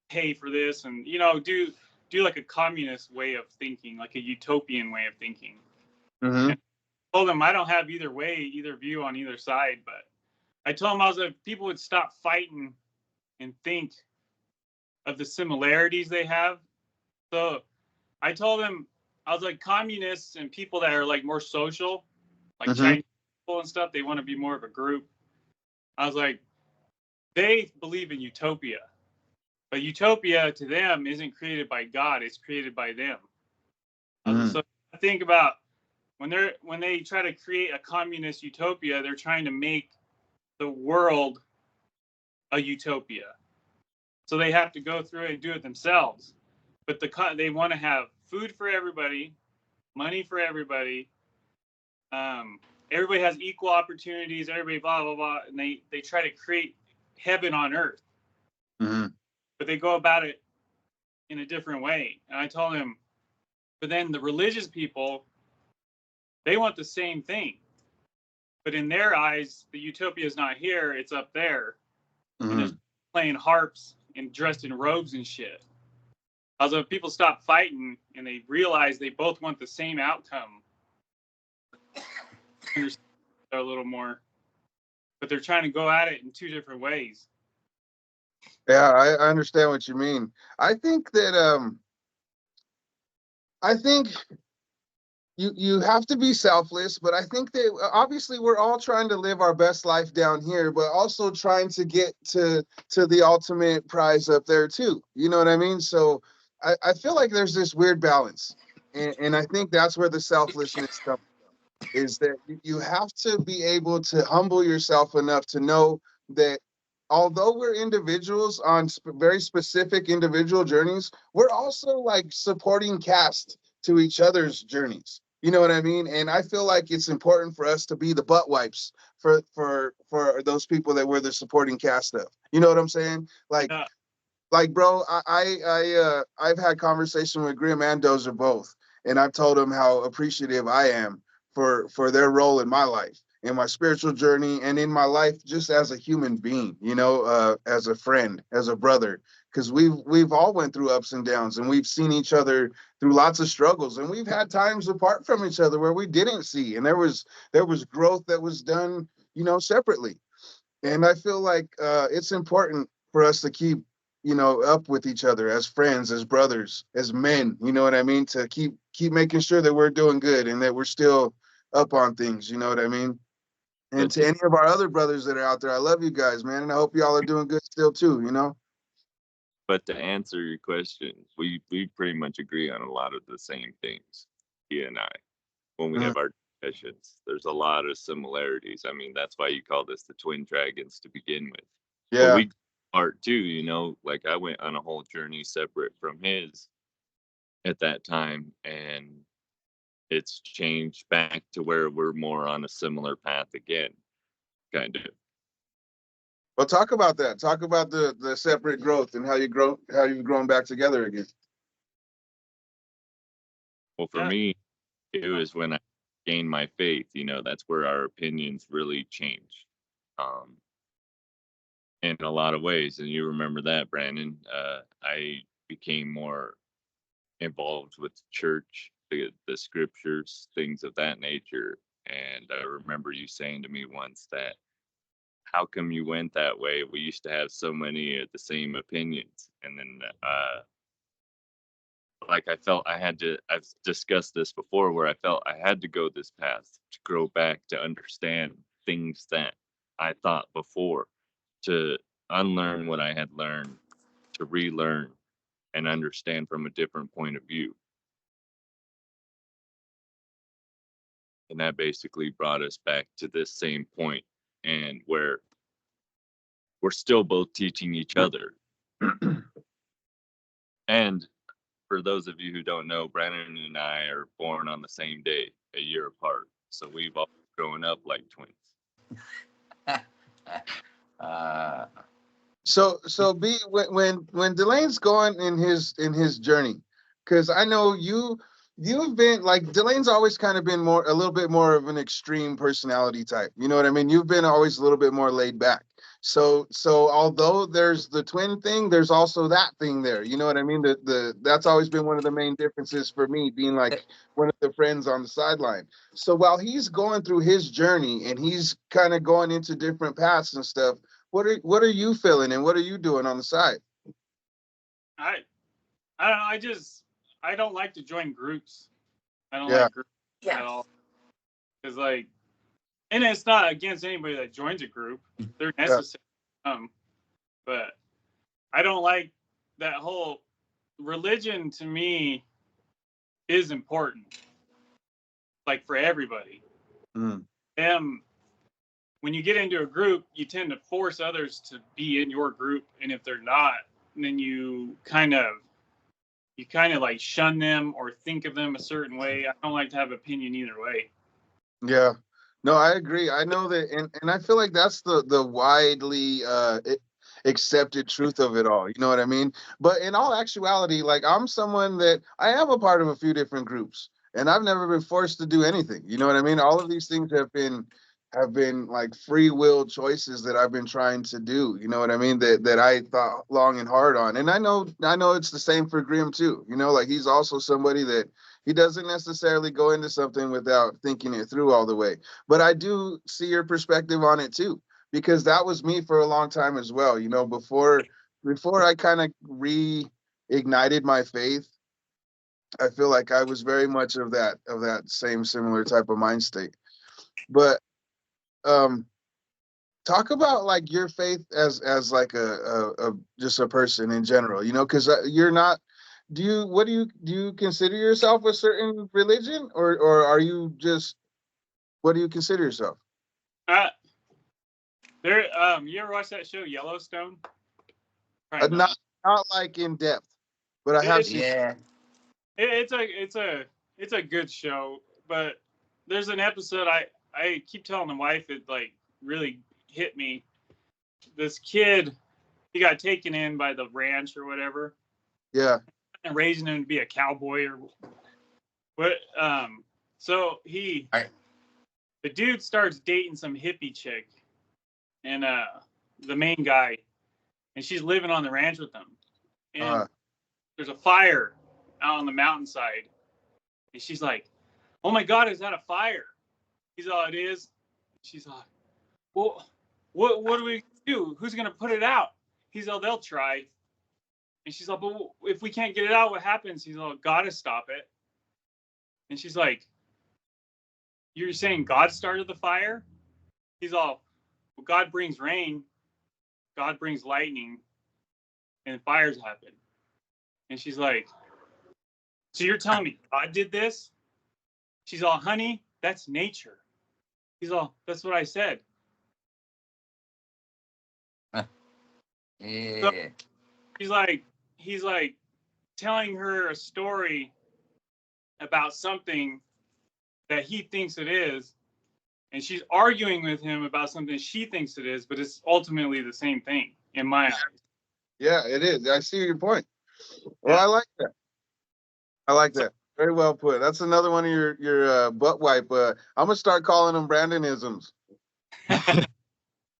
pay for this, and do like a communist way of thinking, like a utopian way of thinking. Mm-hmm. And I told them I don't have either view on either side, but I told them I was like, people would stop fighting and think of the similarities they have. So I told them, I was like, communists and people that are like more social, like Mm-hmm. Chinese people and stuff, they want to be more of a group. I was like, they believe in utopia, but utopia to them isn't created by God; it's created by them. Mm-hmm. So I think about when they try to create a communist utopia, they're trying to make the world a utopia. So they have to go through it and do it themselves. But they want to have food for everybody, money for everybody. Everybody has equal opportunities. Everybody blah blah blah, and they try to create heaven on earth. Mm-hmm. But they go about it in a different way. And I told him, but then the religious people, they want the same thing. But in their eyes, the utopia is not here, it's up there. Mm-hmm. And there's playing harps and dressed in robes and shit. Although if people stop fighting and they realize they both want the same outcome, understand a little more. But they're trying to go at it in two different ways. Yeah, I understand what you mean. I think that I think you have to be selfless, but I think that obviously we're all trying to live our best life down here, but also trying to get to the ultimate prize up there too. You know what I mean? So I feel like there's this weird balance, and I think that's where the selflessness comes from, is that you have to be able to humble yourself enough to know that although we're individuals on very specific individual journeys, we're also like supporting cast to each other's journeys. You know what I mean? And I feel like it's important for us to be the butt wipes for those people that we're the supporting cast of. You know what I'm saying? Yeah. Like, bro, I've had conversation with Grim and Dozer both, and I've told them how appreciative I am for their role in my life, in my spiritual journey, and in my life just as a human being. As a friend, as a brother, because we've all went through ups and downs, and we've seen each other through lots of struggles, and we've had times apart from each other where we didn't see, and there was growth that was done, separately. And I feel like it's important for us to keep, up with each other as friends, as brothers, as men. You know what I mean? To keep making sure that we're doing good and that we're still up on things. You know what I mean? And But to any of our other brothers that are out there, I love you guys, man, and I hope y'all are doing good still too. but to answer your question, we pretty much agree on a lot of the same things, he and I, when we Mhm. have our discussions. There's a lot of similarities. I mean, that's why you call this the twin dragons to begin with. But Yeah. we are too, like I went on a whole journey separate from his at that time, and it's changed back to where we're more on a similar path again, kind of. Well, talk about that. Talk about the separate growth and how you've grown back together again. Well, for Yeah. me, it was when I gained my faith, that's where our opinions really changed. In a lot of ways. And you remember that, Brandon. I became more involved with the church, the scriptures, things of that nature. And I remember you saying to me once that, how come you went that way? We used to have so many of the same opinions. And then, like I felt I've discussed this before, where I felt I had to go this path to grow back, to understand things that I thought before, to unlearn what I had learned, to relearn and understand from a different point of view. And that basically brought us back to this same point, and where we're still both teaching each other. And for those of you who don't know, Brandon and I are born on the same day, a year apart. So we've all grown up like twins. So B, when Delane's going in his journey, because I know you've been like, Delane's always kind of been a little bit more of an extreme personality type. You know what I mean? You've been always a little bit more laid back. So although there's the twin thing, there's also that thing there. You know what I mean? That's always been one of the main differences for me, being like one of the friends on the sideline. So while he's going through his journey and he's kind of going into different paths and stuff, what are you feeling and what are you doing on the side? I don't know. I don't like to join groups. I don't Yeah. like groups at all. Because like, and it's not against anybody that joins a group. They're necessary. But I don't like that whole religion. To me, is important. Like for everybody. Mm. When you get into a group, you tend to force others to be in your group, and if they're not, then you kind of like shun them or think of them a certain way. I don't like to have opinion either way. Yeah. No, I agree. I know that, and I feel like that's the widely accepted truth of it all. You know what I mean? But in all actuality, like I'm someone that I am a part of a few different groups, and I've never been forced to do anything. You know what I mean? All of these things have been like free will choices that I've been trying to do. You know what I mean? That I thought long and hard on. And I know it's the same for Grimm too. You know, like he's also somebody that he doesn't necessarily go into something without thinking it through all the way. But I do see your perspective on it too, because that was me for a long time as well. You know, before I kind of reignited my faith, I feel like I was very much of that same similar type of mind state. But um talk about like your faith as like a just a person in general, you know, because you're not, do you consider yourself a certain religion, or are you just, what do you consider yourself? Uh, you ever watch that show Yellowstone? Probably Not like in depth, but I have seen. Yeah. It's a good show, but there's an episode I keep telling the wife it like really hit me. This kid, he got taken in by the ranch or whatever, Yeah. and raising him to be a cowboy or what. So the dude starts dating some hippie chick, and the main guy, and she's living on the ranch with him, and there's a fire out on the mountainside, and she's like, "Oh my God, is that a fire?" He's all, "It is." She's like, "Well, what do we do? Who's gonna put it out?" He's all, "They'll try." And she's like, "But if we can't get it out, what happens?" He's all, "Gotta stop it." And she's like, "You're saying God started the fire?" He's all, "Well, God brings rain, God brings lightning, and fires happen." And she's like, "So you're telling me God did this?" She's all, "Honey, that's nature." He's all, "That's what I said." Yeah. So he's like telling her a story about something that he thinks it is, and she's arguing with him about something she thinks it is, but it's ultimately the same thing in my eyes. Yeah, it is. I see your point. Well, I like that. I like that. Very well put. That's another one of your butt wipe. I'm gonna start calling them Brandonisms.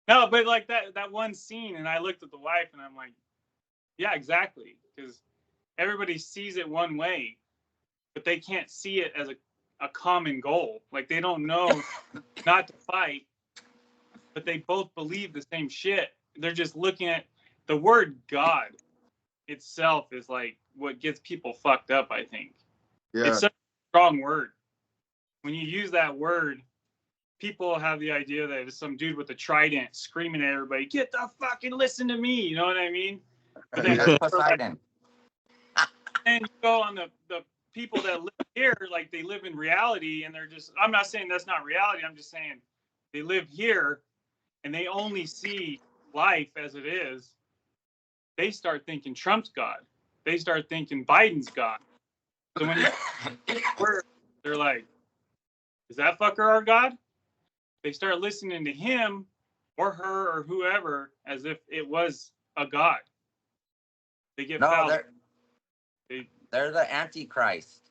No, but like that one scene, and I looked at the wife, and I'm like, yeah, exactly, because everybody sees it one way, but they can't see it as a common goal. Like they don't know not to fight, but they both believe the same shit. They're just looking at the word God itself is like what gets people fucked up, I think. Yeah. It's such a strong word. When you use that word, people have the idea that it's some dude with a trident screaming at everybody, "Get the fucking listen to me." You know what I mean? But then That's Poseidon. and you go on the people that live here, like they live in reality, and they're just, I'm not saying that's not reality, I'm just saying they live here and they only see life as it is. They start thinking Trump's God. They start thinking Biden's God. So when they're like, "Is that fucker our God?" They start listening to him or her or whoever as if it was a God. They get No, fouled. they're the Antichrist.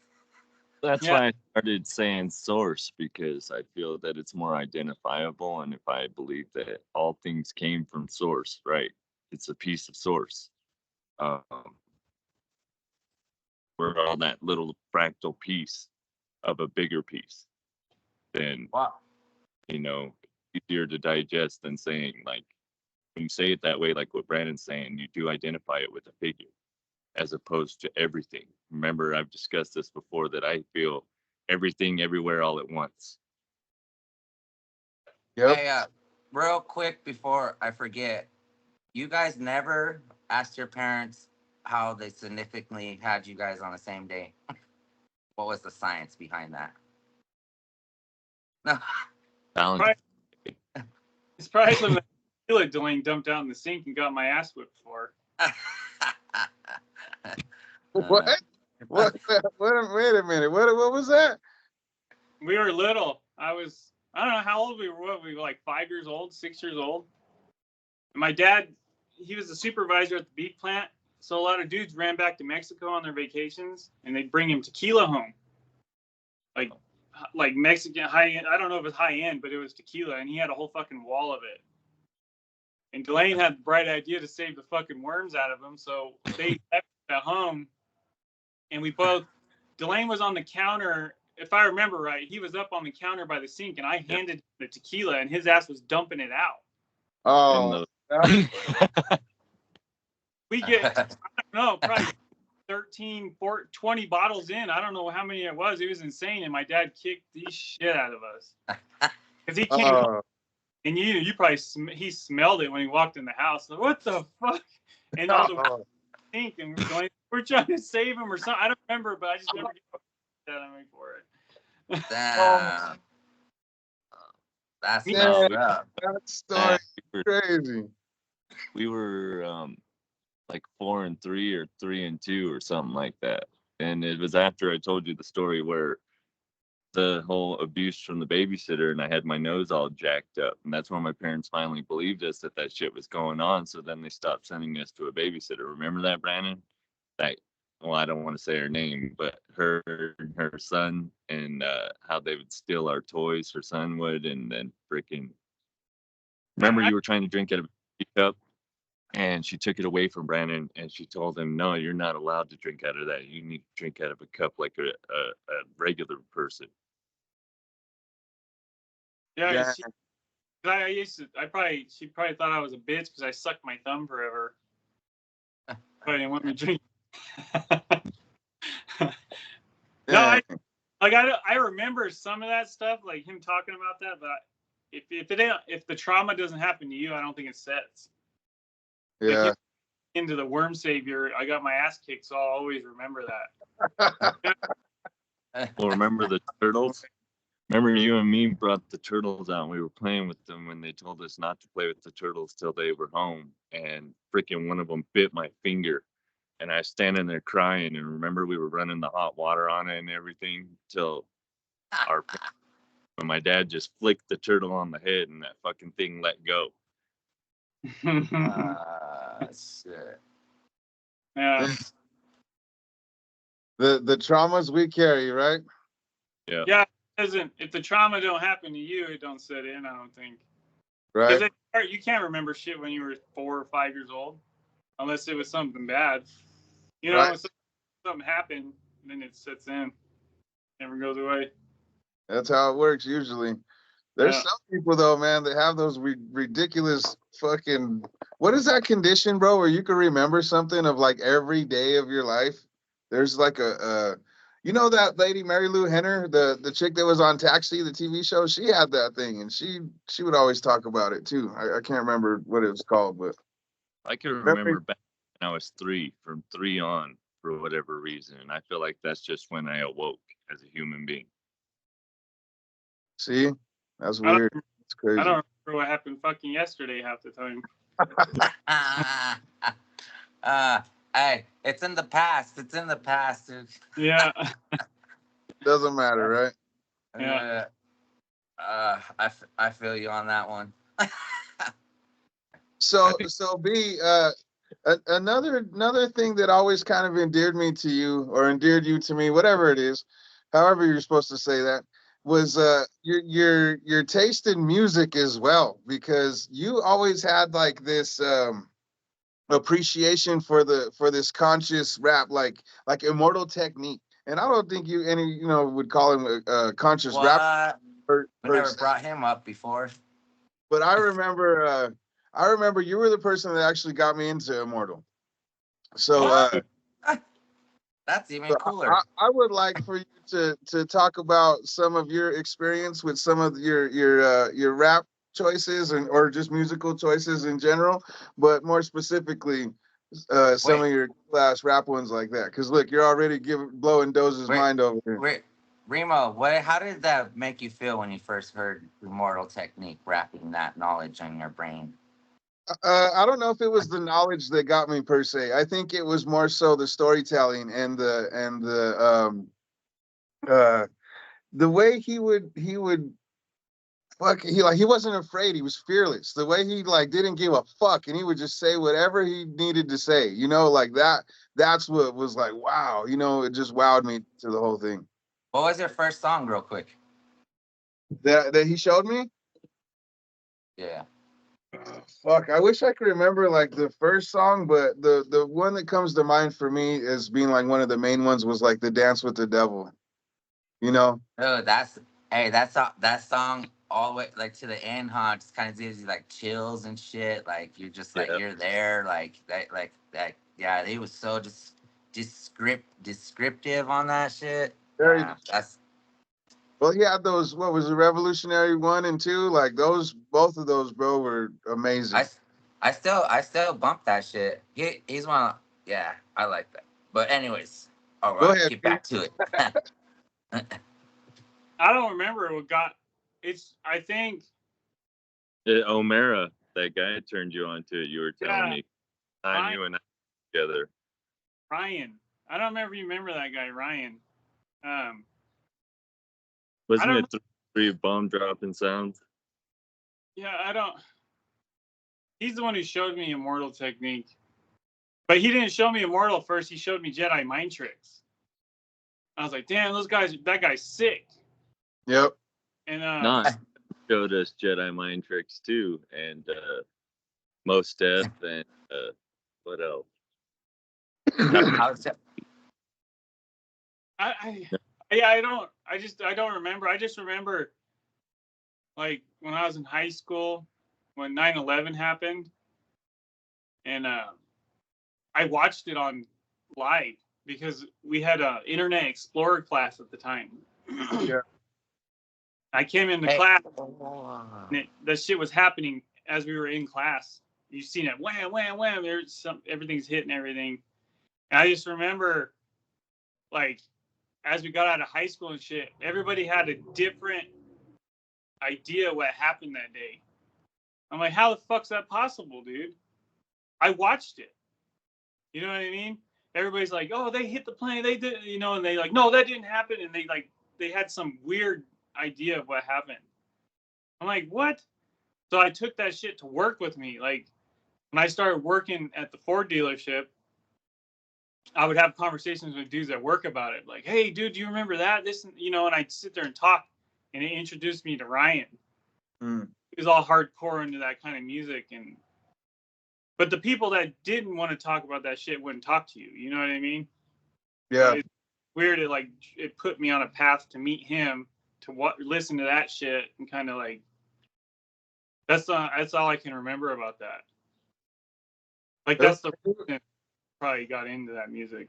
That's Yeah. why I started saying source, because I feel that it's more identifiable, and if I believe that all things came from source, right? It's a piece of source. Um, we're all that little fractal piece of a bigger piece. Then Wow. easier to digest than saying, like, when you say it that way, like what Brandon's saying, you do identify it with a figure as opposed to everything. Remember, I've discussed this before, that I feel everything everywhere all at once. Yep. Hey, real quick before I forget, you guys never asked your parents how they significantly had you guys on the same day. What was the science behind that? No. Valentine. It's probably something tequila Delaney dumped out in the sink and got my ass whipped for. What? What? Wait a minute. What was that? We were little. I don't know how old we were. What, we were like 5 years old, 6 years old. And my dad, he was the supervisor at the beef plant. So a lot of dudes ran back to Mexico on their vacations, and they'd bring him tequila home. Like Mexican high end. I don't know if it's high end, but it was tequila, and he had a whole fucking wall of it. And Delane had the bright idea to save the fucking worms out of him, so they left at home. And we both, Delane was on the counter. If I remember right, he was up on the counter by the sink, and I handed the tequila, and his ass was dumping it out. Oh, We get, I don't know, probably 13, 14, 20 bottles in. I don't know how many it was. It was insane. And my dad kicked the shit out of us. Because he came home, and you probably, he smelled it when he walked in the house. Like, what the fuck? And all the stink, and we're trying to save him or something. I don't remember, but I just never get that on me for it. Damn. That's Yeah, messed up. that story crazy. We were like 4 and 3 or 3 and 2 or something like that. And it was after I told you the story where the whole abuse from the babysitter, and I had my nose all jacked up. And that's when my parents finally believed us that shit was going on. So then they stopped sending us to a babysitter. Remember that, Brandon? Well, I don't want to say her name, but her son, and how they would steal our toys, her son would, and then freaking. Remember, you were trying to drink out of a cup, and she took it away from Brandon, and she told him, "No, you're not allowed to drink out of that. You need to drink out of a cup like a regular person." Yeah, she probably thought I was a bitch because I sucked my thumb forever. Probably didn't want me to drink. No, I remember some of that stuff, like him talking about that, but if the trauma doesn't happen to you, I don't think it sets. Yeah. Like, into the worm savior, I got my ass kicked, so I'll always remember that. Well, remember the turtles? Remember you and me brought the turtles out, and we were playing with them when they told us not to play with the turtles till they were home, and freaking one of them bit my finger, and I was standing there crying. And remember, we were running the hot water on it and everything till when my dad just flicked the turtle on the head, and that fucking thing let go. Shit. Yeah. The traumas we carry, right? Yeah. Yeah. If the trauma don't happen to you, it don't set in, I don't think. Right. Because you can't remember shit when you were 4 or 5 years old, unless it was something bad. You know, Right. if something happened, then it sets in, never goes away. That's how it works usually. There's some people though, man, that have those ridiculous fucking. What is that condition, bro, where you can remember something of like every day of your life? There's like you know that lady Mary Lou Henner, the chick that was on Taxi, the TV show. She had that thing, and she would always talk about it too. I can't remember what it was called, but I can remember back when I was 3, from 3 on, for whatever reason, and I feel like that's just when I awoke as a human being. See, that's weird. It's crazy. I don't remember what happened fucking yesterday half the time. Hey, it's in the past. It's in the past, dude. Yeah. Doesn't matter, right? Yeah. I feel you on that one. So B, another thing that always kind of endeared me to you, or endeared you to me, whatever it is however you're supposed to say that, was your taste in music as well, because you always had like this appreciation for this conscious rap, like Immortal Technique. And I don't think you know would call him a conscious rap What? We per never se. brought him up before. But I remember you were the person that actually got me into Immortal. So What? That's even cooler. I would like for you to talk about some of your experience with some of your rap choices and or just musical choices in general, but more specifically some Wait, of your class rap ones like that. Because look, you're already blowing Doze's wait, mind over here. wait. Remo, what? How did that make you feel when you first heard Immortal Technique wrapping that knowledge in your brain? I don't know if it was the knowledge that got me per se. I think it was more so the storytelling and the way he would fuck, he wasn't afraid. He was fearless. The way he like didn't give a fuck, and he would just say whatever he needed to say. You know, like that. That's what was like, wow. You know, it just wowed me to the whole thing. What was your first song, real quick? That he showed me. Yeah. Fuck, I wish I could remember like the first song, but the one that comes to mind for me as being like one of the main ones was like the Dance with the Devil. You know. Oh, that song all the way like to the end, huh? Just kind of gives you like chills and shit. Like you're just like Yeah. you're there, like that. Yeah, they was so just descriptive on that shit. Very Yeah, that's well. He had those. What was the Revolutionary 1 and 2? Like those, both of those, bro, were I, amazing. s- I still bump that shit. He's one. Yeah, I like that. But anyways, all Go right, ahead, get Pete. back to it. I don't remember what got. It's. I think. O'Mara, that guy turned you on to it. You were telling Yeah. me. I Ryan. you and I together. Ryan. I don't remember. You remember that guy, Ryan? I Wasn't don't. it three bomb dropping sounds? Yeah, I don't. He's the one who showed me Immortal Technique, but he didn't show me Immortal first. He showed me Jedi Mind Tricks. I was like, damn, that guy's sick. Yep. And Not showed us Jedi mind tricks too, and Most Def, and what else? How's that? I don't remember. I just remember like when I was in high school when 9/11 happened, and I watched it on live because we had a Internet Explorer class at the time. Yeah. I came into Hey. class and that shit was happening as we were in class. You seen it, wham, wham, wham. Everything's hitting everything. And I just remember, like, as we got out of high school and shit, everybody had a different idea what happened that day. I'm like, how the fuck's that possible, dude? I watched it. You know what I mean? Everybody's like, oh, they hit the plane, they did, you know, and they like, no, that didn't happen, and they had some weird idea of what happened. I'm like, what? So I took that shit to work with me. Like when I started working at the Ford dealership, I would have conversations with dudes at work about it. Like, hey, dude, do you remember that? This, you know, and I'd sit there and talk, and it introduced me to Ryan. Mm. He was all hardcore into that kind of music, but the people that didn't want to talk about that shit wouldn't talk to you. You know what I mean? Yeah. It's weird. It put me on a path to meet him, to listen to that shit, and kind of like that's all I can remember about that. Like that's the reason I probably got into that music.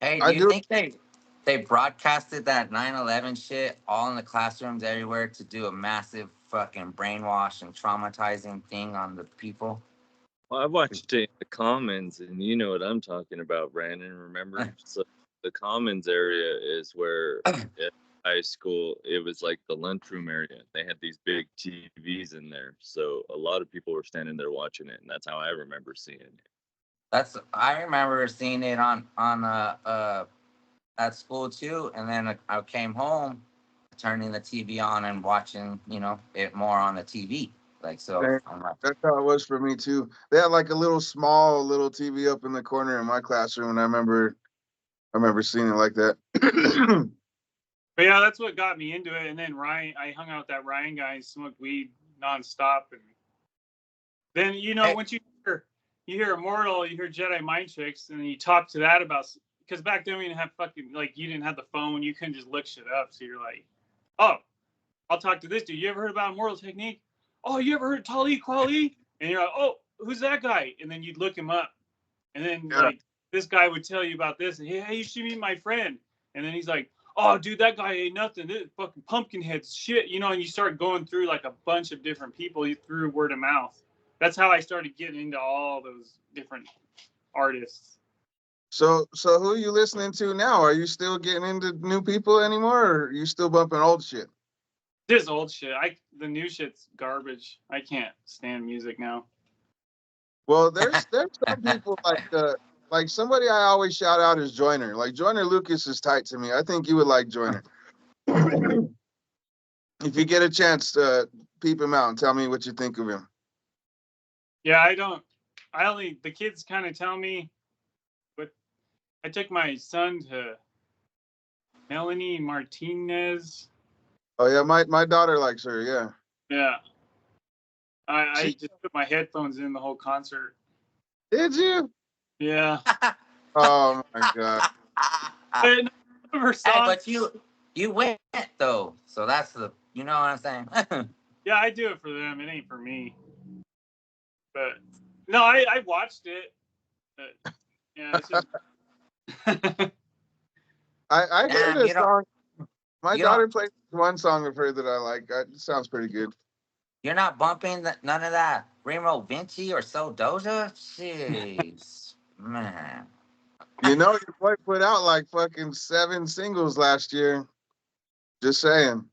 Hey, I do you do. think they broadcasted that 9/11 shit all in the classrooms everywhere to do a massive fucking brainwash and traumatizing thing on the people? Well, I watched it in the Commons, and you know what I'm talking about, Brandon. Remember? So the Commons area is where at high school it was like the lunchroom area. They had these big TVs in there, so a lot of people were standing there watching it, and that's how I remember seeing it. I remember seeing it on at school too, and then I came home, turning the TV on and watching, you know, it more on the TV. Like so, And I'm like, that's how it was for me too. They had like a little small little TV up in the corner in my classroom, and I remember seeing it like that. But yeah, that's what got me into it. And then Ryan, I hung out with that Ryan guy and smoked weed nonstop. And then, you know, once you hear Immortal, you hear Jedi Mind Tricks, and you talk to that about, because back then we didn't have fucking, like, you didn't have the phone. You couldn't just look shit up. So you're like, oh, I'll talk to this dude. You ever heard about Immortal Technique? Oh, you ever heard of Talib Kweli? And you're like, oh, who's that guy? And then you'd look him up. And then, like, this guy would tell you about this. And, hey, you should meet my friend. And then he's like, oh, dude, that guy ain't nothing. This fucking Pumpkinhead's shit. You know, and you start going through, like, a bunch of different people through word of mouth. That's how I started getting into all those different artists. So who are you listening to now? Are you still getting into new people anymore, or are you still bumping old shit? This old shit. The new shit's garbage. I can't stand music now. Well, there's some people like somebody I always shout out is Joyner. Like Joyner Lucas is tight to me. I think you would like Joyner. If you get a chance to peep him out and tell me what you think of him. Yeah, the kids kind of tell me, but I took my son to Melanie Martinez. Oh yeah, my daughter likes her, yeah. Yeah. I just put my headphones in the whole concert. Did you? Yeah. Oh my god. Hey, but you went though, so that's you know what I'm saying? Yeah, I do it for them. It ain't for me. But no, I watched it. But yeah, it's just I heard a song. My daughter played one song of her that I like. It sounds pretty good. You're not bumping none of that Remo Vinci or So Doja? Jeez, man. You know, your boy put out like fucking 7 singles last year. Just saying.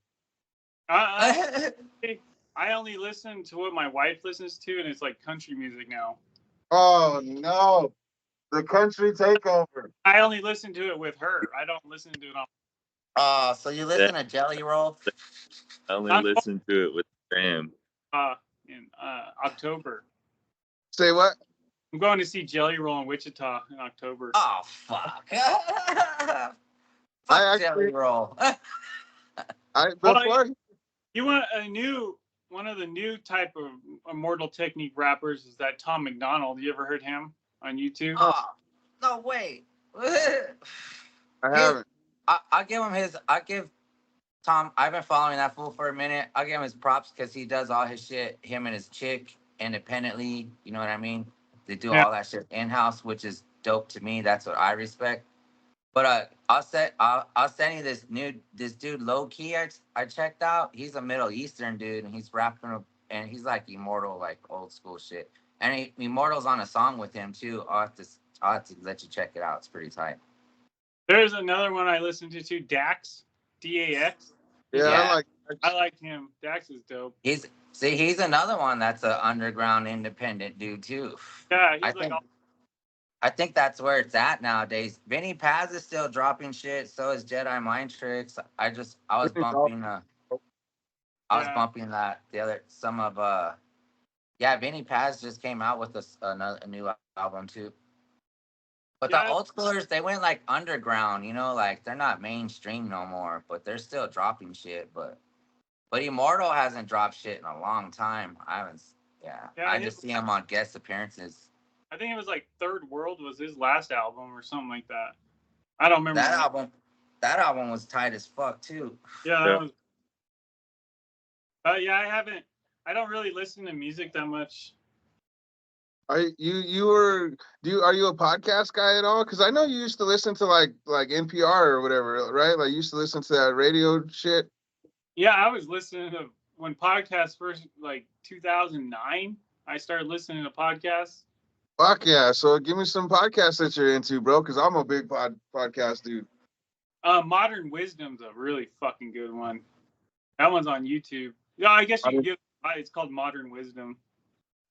I only listen to what my wife listens to, and it's like country music now. Oh no, the country takeover. I only listen to it with her. I don't listen to it on. Oh, so you listen to Jelly Roll? I only listen to it with Graham. In October. Say what? I'm going to see Jelly Roll in Wichita in October. Oh fuck! Fuck Jelly Roll. You want one of the new type of Immortal Technique rappers is that Tom McDonald. You ever heard him on YouTube? Oh no way! I haven't. I'll give him his. I give Tom. I've been following that fool for a minute. I'll give him his props because he does all his shit. Him and his chick independently. You know what I mean? They do all that shit in house, which is dope to me. That's what I respect. But I'll send you this dude Low Key I checked out. He's a Middle Eastern dude, and he's rapping and he's like Immortal, like old school shit. And Immortal's on a song with him too. I'll have to let you check it out. It's pretty tight. There's another one I listened to too, Dax, DAX. Yeah, I like him. Dax is dope. He's another one that's an underground independent dude too. Yeah, I think that's where it's at nowadays. Vinny Paz is still dropping shit. So is Jedi Mind Tricks. I was bumping that Vinny Paz just came out with a new album too. But the old schoolers, they went like underground, you know, like they're not mainstream no more, but they're still dropping shit. But Immortal hasn't dropped shit in a long time. I just see him on guest appearances. I think it was like Third World was his last album or something like that. I don't remember that album was tight as fuck too. Yeah. I don't really listen to music that much. Are you a podcast guy at all? Because I know you used to listen to like NPR or whatever, right? Like you used to listen to that radio shit. Yeah, I was listening to when podcasts first, like 2009. I started listening to podcasts. Fuck yeah! So give me some podcasts that you're into, bro. Because I'm a big podcast dude. Modern Wisdom's a really fucking good one. That one's on YouTube. Yeah, I guess you can give it. It's called Modern Wisdom.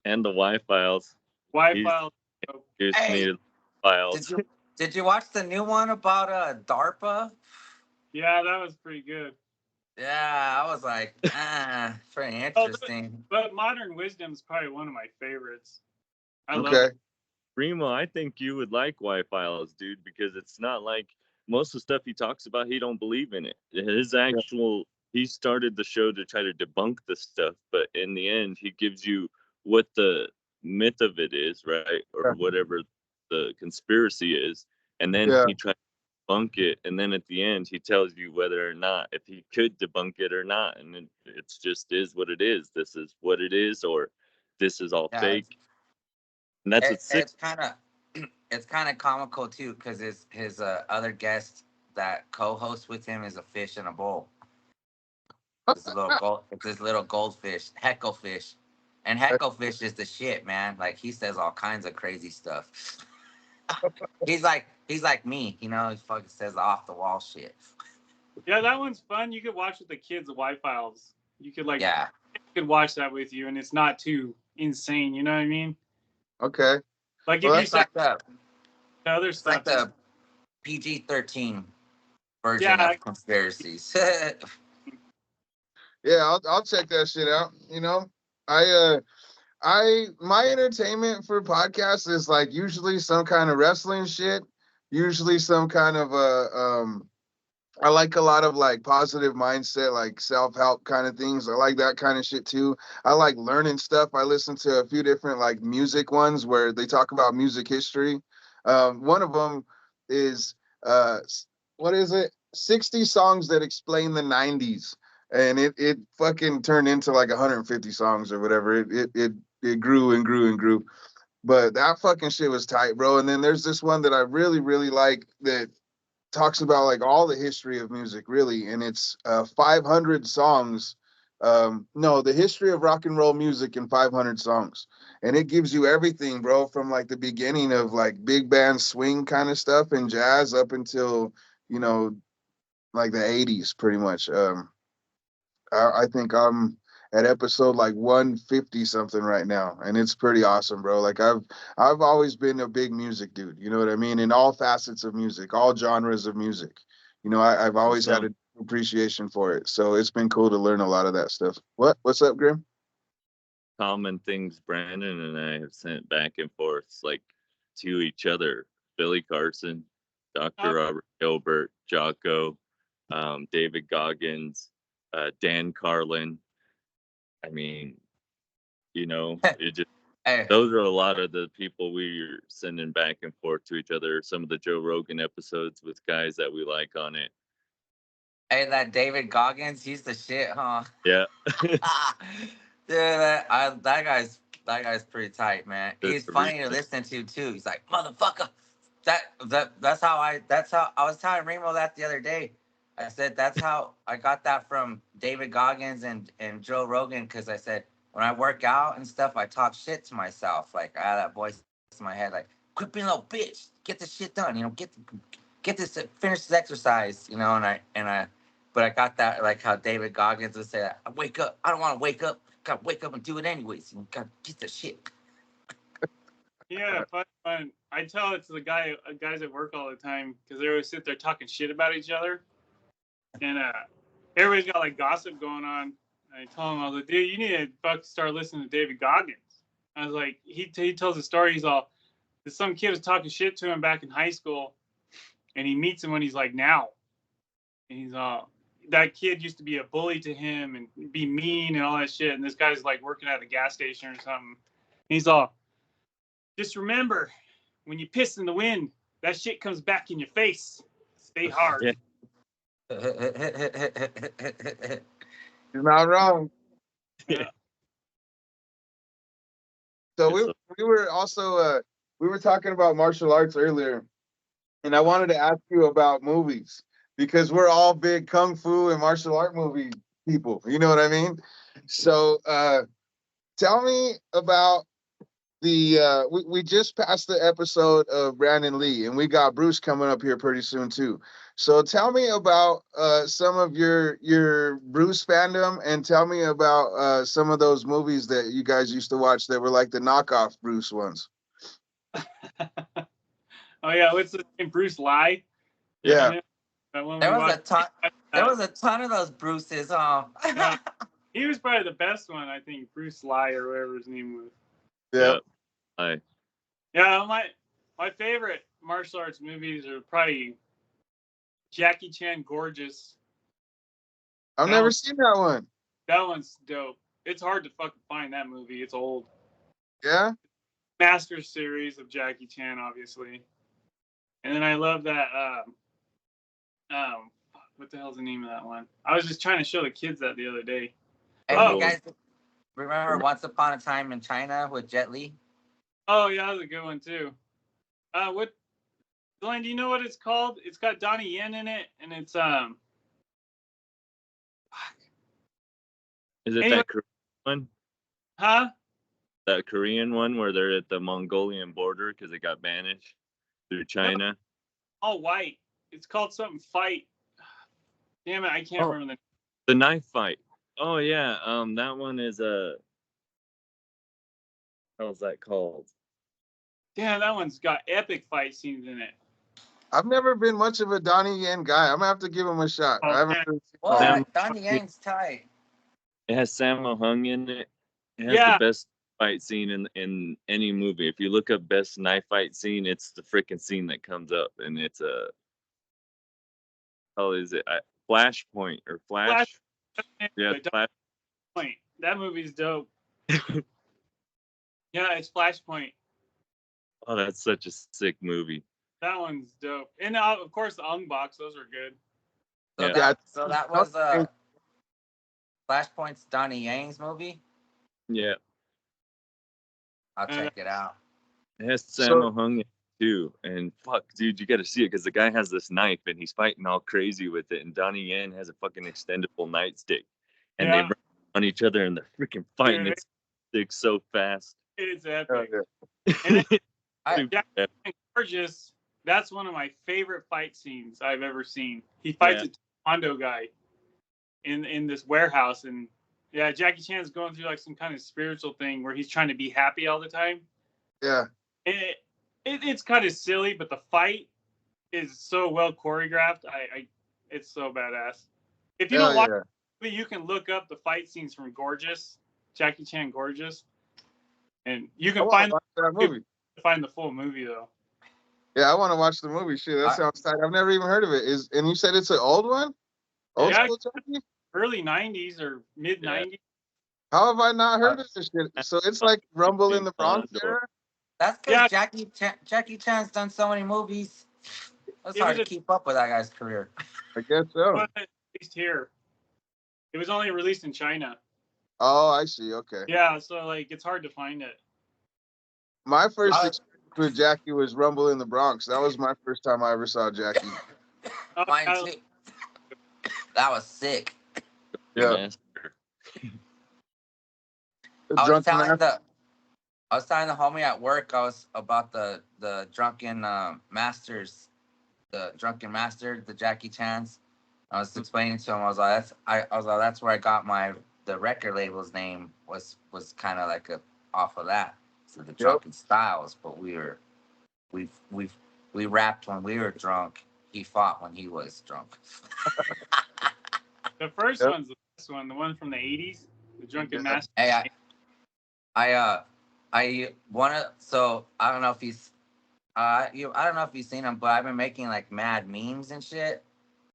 And the Y-Files. Y-Files. Files. Did you watch the new one about DARPA? Yeah, that was pretty good. Yeah, I was like, pretty interesting. But Modern Wisdom's probably one of my favorites. I love it. Remo, I think you would like Y-Files, dude, because it's not like most of the stuff he talks about, he don't believe in it. His actual, he started the show to try to debunk the stuff, but in the end, he gives you what the myth of it is, right? Or whatever the conspiracy is. And then he tries to debunk it. And then at the end, he tells you whether or not, if he could debunk it or not. And it's just is what it is. This is what it is, or this is all fake. And that's what's sick. It's kind of comical too, because his other guest that co-hosts with him is a fish in a bowl. It's this little goldfish, hecklefish, and hecklefish is the shit, man. Like he says all kinds of crazy stuff. he's like me, you know. He fucking says off the wall shit. Yeah, that one's fun. You could watch with the kids' Y-Files. You could you could watch that with you, and it's not too insane. You know what I mean? Okay. Like if you said the other it's stuff, like the PG-13 version of conspiracies. Yeah, I'll check that shit out. You know, my entertainment for podcasts is like usually some kind of wrestling shit, usually some kind of I like a lot of like positive mindset, like self-help kind of things. I like that kind of shit too. I like learning stuff. I listen to a few different like music ones where they talk about music history. One of them is what is it? 60 songs that explain the 90s. And it fucking turned into like 150 songs or whatever. It grew and grew and grew. But that fucking shit was tight, bro. And then there's this one that I really, really like that talks about like all the history of music, really. And it's 500 songs. No, the history of rock and roll music in 500 songs. And it gives you everything, bro, from like the beginning of like big band swing kind of stuff and jazz up until, you know, like the 80s pretty much. I think I'm at episode like 150 something right now, and it's pretty awesome, bro. Like I've always been a big music dude, you know what I mean? In all facets of music, all genres of music. You know, I've always had an appreciation for it. So it's been cool to learn a lot of that stuff. What's up, Grim? Common things Brandon and I have sent back and forth like to each other. Billy Carson, Dr. Robert Gilbert, Jocko, David Goggins, Dan Carlin. I mean, you know, it just those are a lot of the people we're sending back and forth to each other. Some of the Joe Rogan episodes with guys that we like on it. Hey, that David Goggins, he's the shit, huh? Yeah. Dude, that guy's pretty tight, man. He's funny to listen to too. He's like, motherfucker. That's how I was telling Remo that the other day. I said that's how I got that from David Goggins and Joe Rogan, because I said when I work out and stuff, I talk shit to myself. Like I have that voice in my head, like, quit being a little bitch, get this shit done, you know, get this, finish this exercise, you know, but I got that, like how David Goggins would say, I wake up, I don't want to wake up, gotta wake up and do it anyways, you gotta get the shit. Yeah, fun. I tell it to the guys at work all the time, because they always sit there talking shit about each other, and everybody's got like gossip going on. I told him, I was like, dude, you need to start listening to David Goggins. I was like, he tells a story. He's all, some kid was talking shit to him back in high school, and he meets him when he's like now, and he's all, that kid used to be a bully to him and be mean and all that shit, and this guy's like working at a gas station or something. And he's all, just remember, when you piss in the wind, that shit comes back in your face. Stay hard. Yeah. You're not wrong. Yeah. So we were also we were talking about martial arts earlier, and I wanted to ask you about movies, because we're all big kung fu and martial art movie people. You know what I mean? So tell me about the we just passed the episode of Brandon Lee, and we got Bruce coming up here pretty soon too. So tell me about some of your Bruce fandom, and tell me about some of those movies that you guys used to watch that were like the knockoff Bruce ones. Oh yeah, what's the name? Bruce Lee. Yeah. There was a ton of those Bruces, huh? He was probably the best one, I think. Bruce Lee or whatever his name was. Yeah. Hi. Yeah, my favorite martial arts movies are probably Jackie Chan Gorgeous. I've never seen that one. That one's dope. It's hard to fucking find that movie. It's old. Yeah. Master series of Jackie Chan, obviously. And then I love that. What the hell's the name of that one? I was just trying to show the kids that the other day. Hey, you guys remember Once Upon a Time in China with Jet Li? Oh yeah, that was a good one too. What? Glenn, do you know what it's called? It's got Donnie Yen in it, and it's Is it Anyway. that Korean one? Huh? That Korean one where they're at the Mongolian border because it got banished through China? All white. It's called something Fight. Damn it, I can't remember The knife fight. Oh yeah, that one is how's that called? Damn, that one's got epic fight scenes in it. I've never been much of a Donnie Yen guy. I'm gonna have to give him a shot. Oh, I haven't man. really seen What? Sam- Donnie Yang's tight. It has Sammo Hung in it. It has Yeah. the best fight scene in any movie. If you look up best knife fight scene, it's the freaking scene that comes up, and it's a how is it? Flashpoint or Flash? Yeah, Flash. Flashpoint. That movie's dope. Yeah, it's Flashpoint. Oh, that's such a sick movie. That one's dope. And of course, the Ung Box. Those are good. So, Yeah. that was Flashpoint's Donnie Yang's movie. Yeah, I'll check it out. it has Sammo Hung in it too. And fuck, dude, you got to see it because the guy has this knife and he's fighting all crazy with it. And Donnie Yen has a fucking extendable nightstick, and they run on each other and they're freaking fighting. Dude. It's sick so fast. It's epic. Yeah. And I- Jackie Chan Gorgeous. That's one of my favorite fight scenes I've ever seen. He fights a taekwondo guy in this warehouse, and yeah, Jackie Chan's going through like some kind of spiritual thing where he's trying to be happy all the time. Yeah. It's kind of silly, but the fight is so well choreographed. It's so badass. If you don't watch it, you can look up the fight scenes from Gorgeous, Jackie Chan Gorgeous, and you can find that movie. the full movie though. Yeah, I want to watch the movie. Shit, that sounds tight. I've never even heard of it. And you said it's an old one? Old school Jackie? Early 90s or mid 90s. How have I not heard of this shit? So it's like Rumble in the Bronx era? That's because Jackie Chan's done so many movies. It's hard to keep up with that guy's career. I guess so. At least here. It was only released in China. Oh, I see. Okay. Yeah, so like it's hard to find it. My first experience with Jackie was Rumble in the Bronx. That was my first time I ever saw Jackie. Mine too. That was sick. Yeah. I was telling the homie at work. I was about the drunken masters, the drunken master, the Jackie Chan's. I was explaining to him. I was like, that's where I got the record label's name was kind of like off of that. So the drunken styles, but we rapped when we were drunk. He fought when he was drunk. The first one's the best one, the one from the 80s, the drunken master. Hey, I wanna. So I don't know if I don't know if you've seen them, but I've been making like mad memes and shit.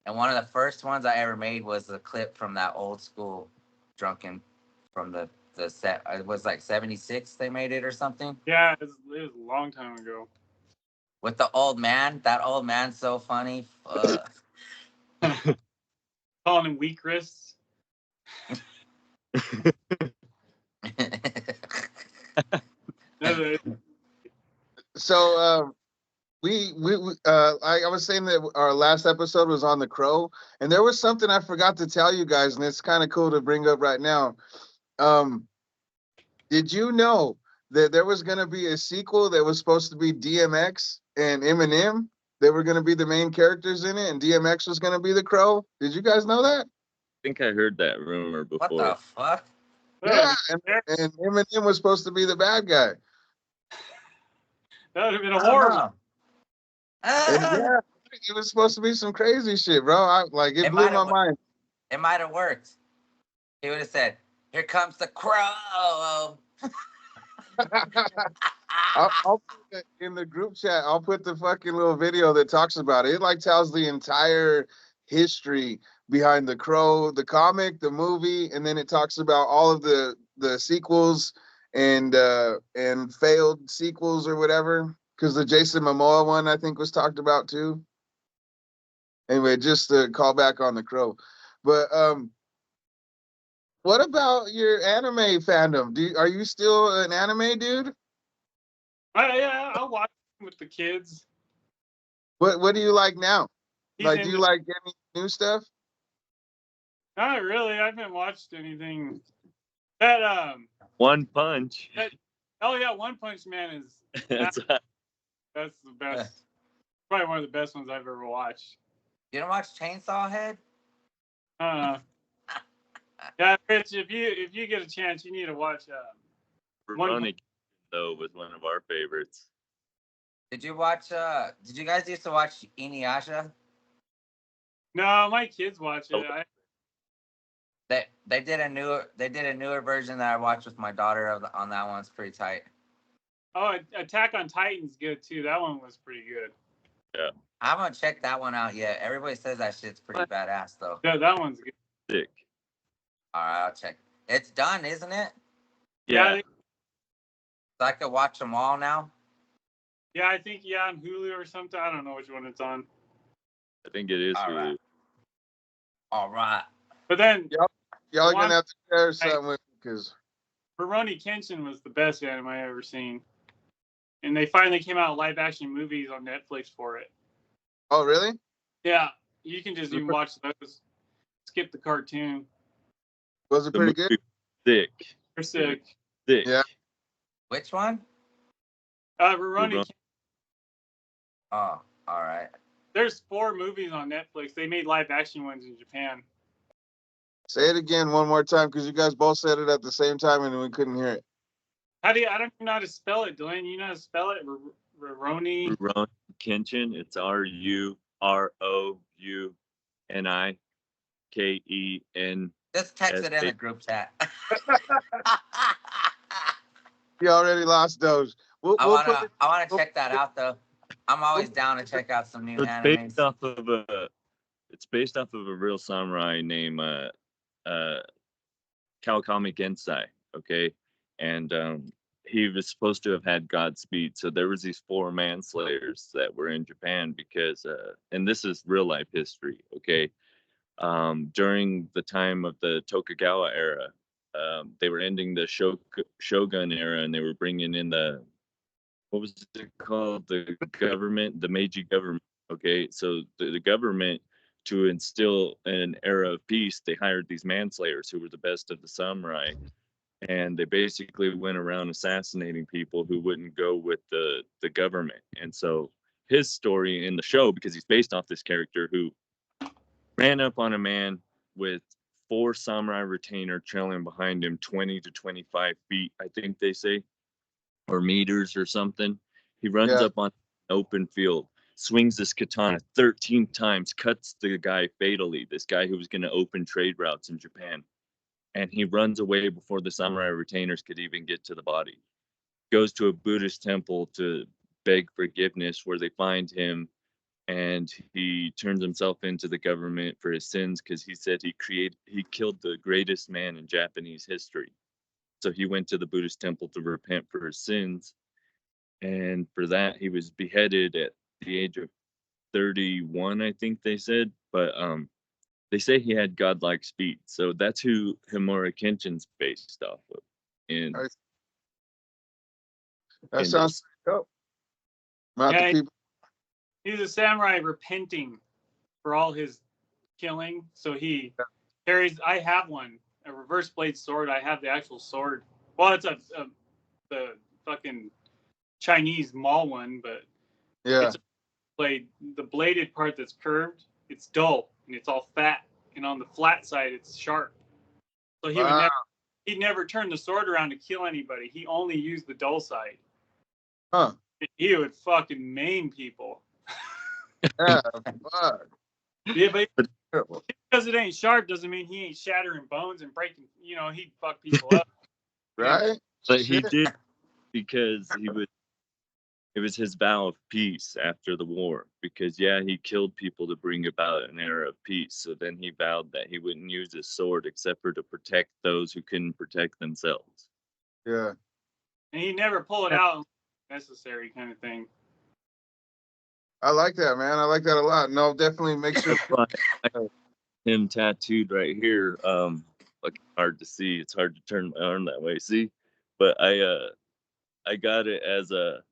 And one of the first ones I ever made was a clip from that old school drunken from the set. It was like 76 they made it or something. Yeah, it was a long time ago. With the old man. That old man's so funny. Calling him weak wrists. So I was saying that our last episode was on The Crow, and there was something I forgot to tell you guys, and it's kind of cool to bring up right now. Did you know that there was going to be a sequel that was supposed to be DMX and Eminem? They were going to be the main characters in it, and DMX was going to be the Crow. Did you guys know that? I think I heard that rumor before. What the fuck? Yeah, and Eminem was supposed to be the bad guy. That would have been a horror. Yeah, it was supposed to be some crazy shit, bro. It blew my mind. It might have worked. He would have said, "Here comes the Crow." I'll put it in the group chat. I'll put the fucking little video that talks about it. It like tells the entire history behind the Crow, the comic, the movie, and then it talks about all of the sequels and failed sequels or whatever. Because the Jason Momoa one I think was talked about too. Anyway, just to call back on the Crow, but what about your anime fandom? Are you still an anime dude? Yeah, I'll watch with the kids. What do you like now? He's Like, do you like any new stuff? Not really. I haven't watched anything. That One Punch. oh yeah, One Punch Man is That's that's the best. Probably one of the best ones I've ever watched. You don't watch Chainsaw Head? Yeah, Rich, if you get a chance, you need to watch. Ronnie, though, was one of our favorites. Did you watch? Did you guys used to watch Inuyasha? No, my kids watch it. They did a newer version that I watched with my daughter on that one. It's pretty tight. Oh, Attack on Titan's good too. That one was pretty good. Yeah. I haven't checked that one out yet. Everybody says that shit's pretty badass though. Yeah, that one's good. Sick. All right, I'll check. It's done, isn't it? Yeah. So I could watch them all now. Yeah, I think on Hulu or something. I don't know which one it's on. I think it is Hulu. All right. But then y'all are gonna have to share something with me because Rurouni Kenshin was the best anime I ever seen, and they finally came out live action movies on Netflix for it. Oh, really? Yeah, you can just even watch those. Skip the cartoon. Was it pretty good? Sick. They're sick. Sick. Yeah. Which one? Rurouni. Oh, all right. There's 4 movies on Netflix. They made live action ones in Japan. Say it again one more time because you guys both said it at the same time and we couldn't hear it. I don't even know how to spell it, Delaney. You know how to spell it? Rurouni Kenshin. It's RUROUNIKEN. Just text it in the group chat. You already lost those. I wanna check that out though. I'm always down to check out some new animes. It's based off of a real samurai named Kawakami Gensai. Okay, and he was supposed to have had Godspeed. So there was these 4 manslayers that were in Japan because, and this is real life history. Okay, during the time of the Tokugawa era, they were ending the Shogun era, and they were bringing in what was it called? The government, the Meiji government. Okay, so the government, to instill an era of peace, they hired these manslayers who were the best of the samurai, and they basically went around assassinating people who wouldn't go with the government. And so his story in the show, because he's based off this character who ran up on a man with 4 samurai retainer trailing behind him 20 to 25 feet, I think they say, or meters or something. He runs up on an open field, swings this katana 13 times, cuts the guy fatally, this guy who was going to open trade routes in Japan. And he runs away before the samurai retainers could even get to the body. Goes to a Buddhist temple to beg forgiveness, where they find him, and he turns himself into the government for his sins because he said he killed the greatest man in Japanese history. So he went to the Buddhist temple to repent for his sins. And for that, he was beheaded at the age of 31, I think they said. But they say he had godlike speed. So that's who Himura Kenshin's based off of. And that sounds dope. He's a samurai repenting for all his killing. So he carries, I have one, a reverse blade sword. I have the actual sword. Well, it's the fucking Chinese mall one, but it's a blade. The bladed part that's curved, it's dull and it's all fat, and on the flat side, it's sharp. So he'd never turn the sword around to kill anybody. He only used the dull side. Huh? He would fucking maim people. Yeah, fuck. Yeah, but because it ain't sharp doesn't mean he ain't shattering bones and breaking. He'd fuck people up. Right? But he did, because he was It was his vow of peace after the war because, yeah, he killed people to bring about an era of peace. So then he vowed that he wouldn't use his sword except for to protect those who couldn't protect themselves. Yeah. And he never pull it out necessary kind of thing. I like that, man. I like that a lot. No, definitely make sure. I have him tattooed right here. Like hard to see. It's hard to turn my arm that way. See, but I got it as a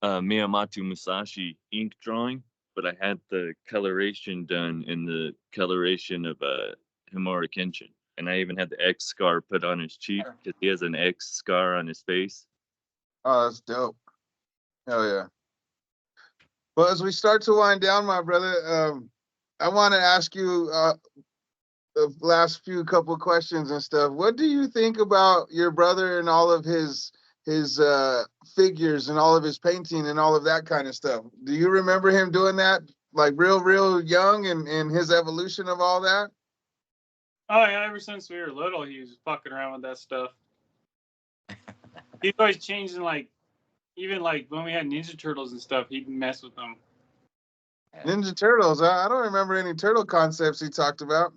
Miyamoto Musashi ink drawing, but I had the coloration done in the coloration of Himura Kenshin. And I even had the X scar put on his cheek because he has an X scar on his face. Oh, that's dope. Hell yeah. Well, as we start to wind down, my brother, I want to ask you the last few couple questions and stuff. What do you think about your brother and all of his figures and all of his painting and all of that kind of stuff? Do you remember him doing that like real young and his evolution of all that? Oh yeah, ever since we were little, he was fucking around with that stuff. He's always changing, like, even like when we had Ninja Turtles and stuff, he'd mess with them. Ninja Turtles. I don't remember any turtle concepts he talked about.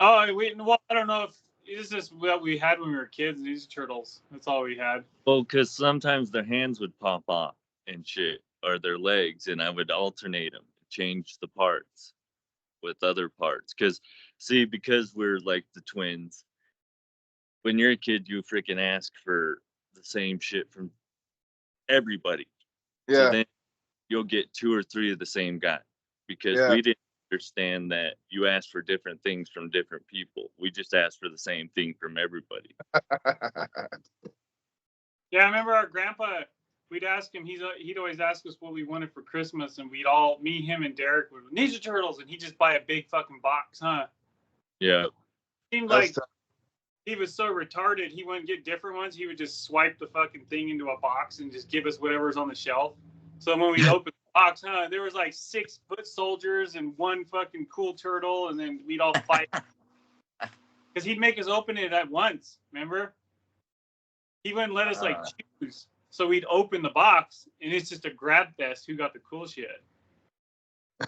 Oh, well, I don't know if it's just what we had when we were kids. Ninja Turtles. That's all we had. Well, because sometimes their hands would pop off and shit, or their legs, and I would alternate them, change the parts with other parts. Because, see, because we're like the twins, when you're a kid, you freaking ask for the same shit from everybody. Yeah. So then you'll get 2 or 3 of the same guy because we didn't understand that you ask for different things from different people. We just asked for the same thing from everybody. Yeah, I remember our grandpa. We'd ask him. He'd always ask us what we wanted for Christmas, and we'd all, me, him, and Derek would Ninja Turtles, and he'd just buy a big fucking box, huh? Yeah. Seemed like he was so retarded. He wouldn't get different ones. He would just swipe the fucking thing into a box and just give us whatever's on the shelf. So when we opened the box, there was like 6 foot soldiers and 1 fucking cool turtle, and then we'd all fight. Because he'd make us open it at once, remember? He wouldn't let us like choose. So we'd open the box, and it's just a grab fest. Who got the cool shit? But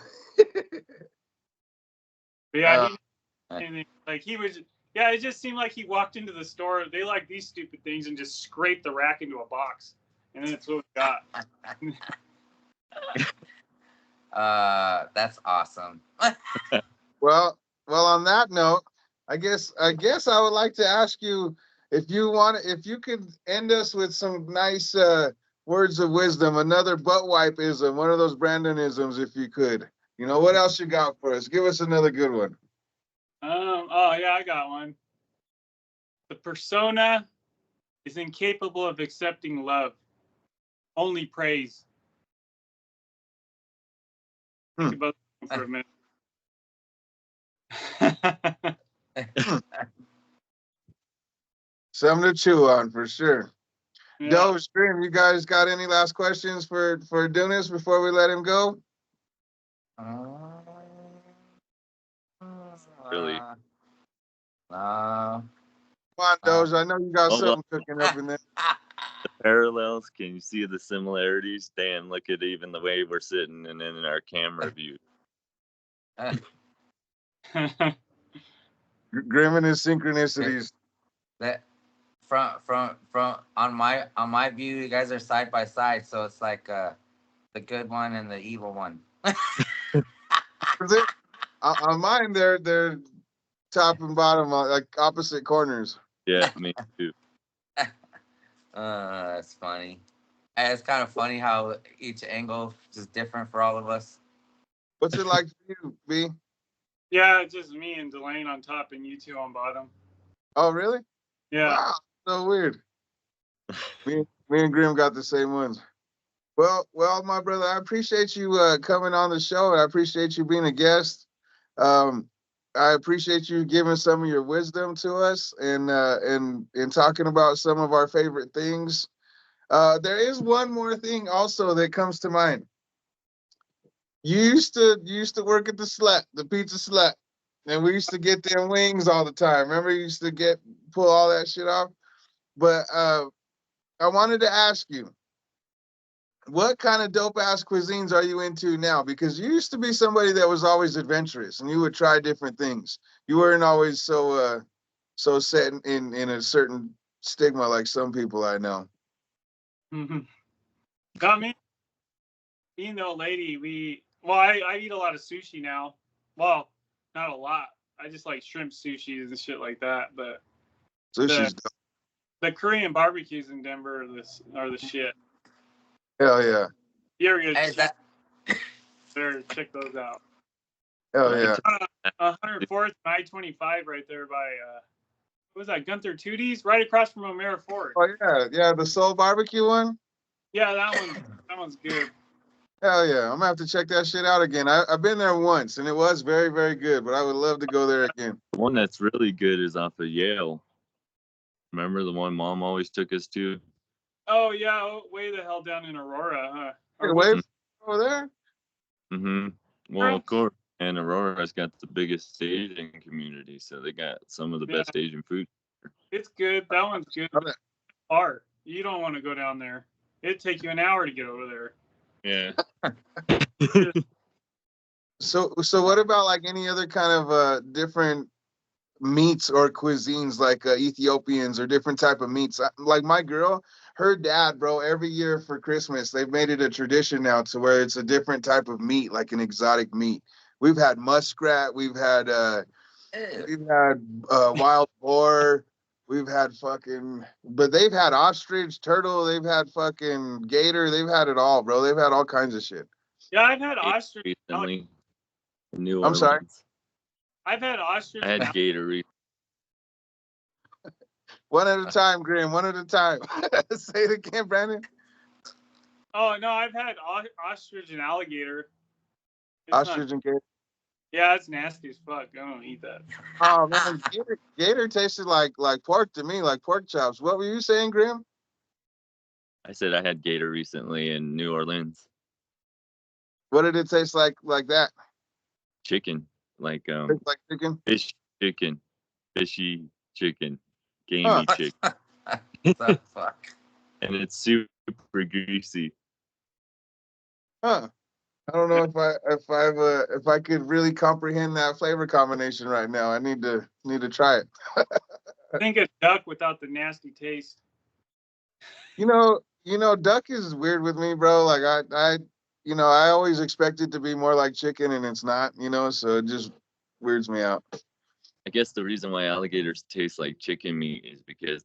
yeah, like he was. Yeah, it just seemed like he walked into the store. They like these stupid things, and just scraped the rack into a box, and then that's what we got. That's awesome. Well, on that note, I guess I would like to ask you if you could end us with some nice words of wisdom, another butt wipe-ism, one of those Brandonisms, if you could. You know, what else you got for us? Give us another good one. Oh yeah, I got one. The persona is incapable of accepting love, only praise. Think about that for a minute. Something to chew on for sure. Yeah. Dro, Stream, you guys got any last questions for Dunas before we let him go? Really? Come on, Doge. I know you got something cooking up in there. The parallels, can you see the similarities? Damn, look at even the way we're sitting and then in our camera view. Grim and his synchronicities. That from on my view, you guys are side by side, so it's like the good one and the evil one. On mine, they're top and bottom, like opposite corners. Yeah, me too. That's funny. And it's kind of funny how each angle is different for all of us. What's it like for you, B? Yeah, it's just me and Delane on top and you two on bottom. Oh, really? Yeah. Wow, so weird. me and Grim got the same ones. Well, my brother, I appreciate you coming on the show, and I appreciate you being a guest. I appreciate you giving some of your wisdom to us and talking about some of our favorite things. There is one more thing also that comes to mind. You used to work at the pizza slut, and we used to get them wings all the time. Remember, you used to pull all that shit off. But I wanted to ask you, what kind of dope ass cuisines are you into now? Because you used to be somebody that was always adventurous and you would try different things. You weren't always so set in a certain stigma like some people I know. Mm-hmm. Got me. Me and the old lady, I eat a lot of sushi now. Well, not a lot. I just like shrimp sushi and shit like that. But Sushi's the dope. the Korean barbecues in Denver are the shit. Hell yeah. You ever get Hey, a is chance that there, check those out. Hell yeah. 104th and I-25 right there by what was that, Gunther Tootie's, right across from O'Mara Ford. Oh yeah, yeah, the soul barbecue one. Yeah, that one's good. Hell yeah, I'm gonna have to check that shit out again. I've been there once and it was very, very good, but I would love to go there again. The one that's really good is off of Yale. Remember the one Mom always took us to? Oh yeah, way the hell down in Aurora, huh? Hey, Or wait over there. Mm-hmm. Well, of course. And Aurora's got the biggest Asian community, so they got some of the best Asian food. It's good. That one's good. Okay. Far. You don't want to go down there. It'd take you an hour to get over there. Yeah. So what about like any other kind of different meats or cuisines like Ethiopians or different type of meats? Like my girl, her dad, bro, every year for Christmas, they've made it a tradition now to where it's a different type of meat, like an exotic meat. We've had muskrat, we've had wild boar, we've had fucking, but they've had ostrich, turtle, they've had fucking gator, they've had it all, bro. They've had all kinds of shit. Yeah, I've had ostrich Recently in New I'm Orleans. sorry? I've had ostrich. I had gator recently. One at a time, Graham. One at a time. Say it again, Brandon. Oh no, I've had ostrich and alligator. It's Ostrich not, and gator. yeah, it's nasty as fuck. I don't eat that. Oh man, gator tasted like pork to me, like pork chops. What were you saying, Graham? I said I had gator recently in New Orleans. What did it taste like that? Chicken, like Tastes like chicken. fish chicken, fishy chicken, Huh. gamey chicken, the fuck? and it's super greasy. Huh. I don't know if I could really comprehend that flavor combination right now. I need to try it. I think it's duck without the nasty taste. You know, duck is weird with me, bro. Like I always expect it to be more like chicken and it's not, so it just weirds me out. I guess the reason why alligators taste like chicken meat is because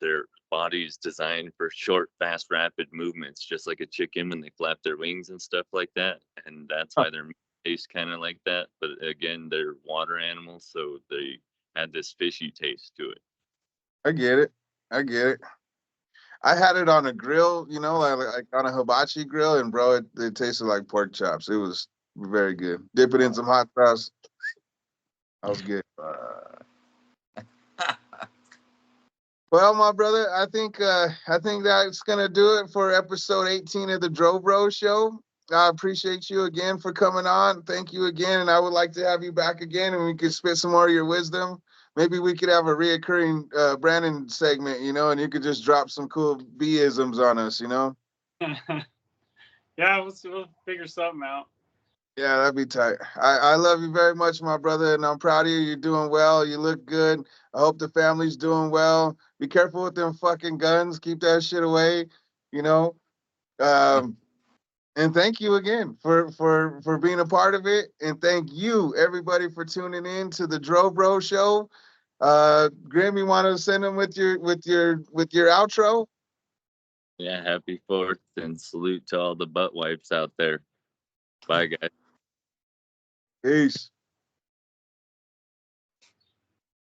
their body's designed for short, fast, rapid movements, just like a chicken when they flap their wings and stuff like that. And that's why their meat tastes kind of like that. But again, they're water animals, so they had this fishy taste to it. I get it. I had it on a grill, like on a hibachi grill, and bro, it tasted like pork chops. It was very good. Dip it in some hot sauce. That was good. Well, my brother, I think that's gonna do it for episode 18 of the Dro Bros Show. I appreciate you again for coming on. Thank you again, and I would like to have you back again, and we could spit some more of your wisdom. Maybe we could have a reoccurring Brandon segment, and you could just drop some cool B-isms on us, Yeah, we'll figure something out. Yeah, that'd be tight. I love you very much, my brother, and I'm proud of you. You're doing well. You look good. I hope the family's doing well. Be careful with them fucking guns. Keep that shit away, you know. And thank you again for being a part of it. And thank you, everybody, for tuning in to the Dro Bros Show. Grim, you want to send them with your outro? Yeah, happy 4th and salute to all the butt wipes out there. Bye, guys. Peace.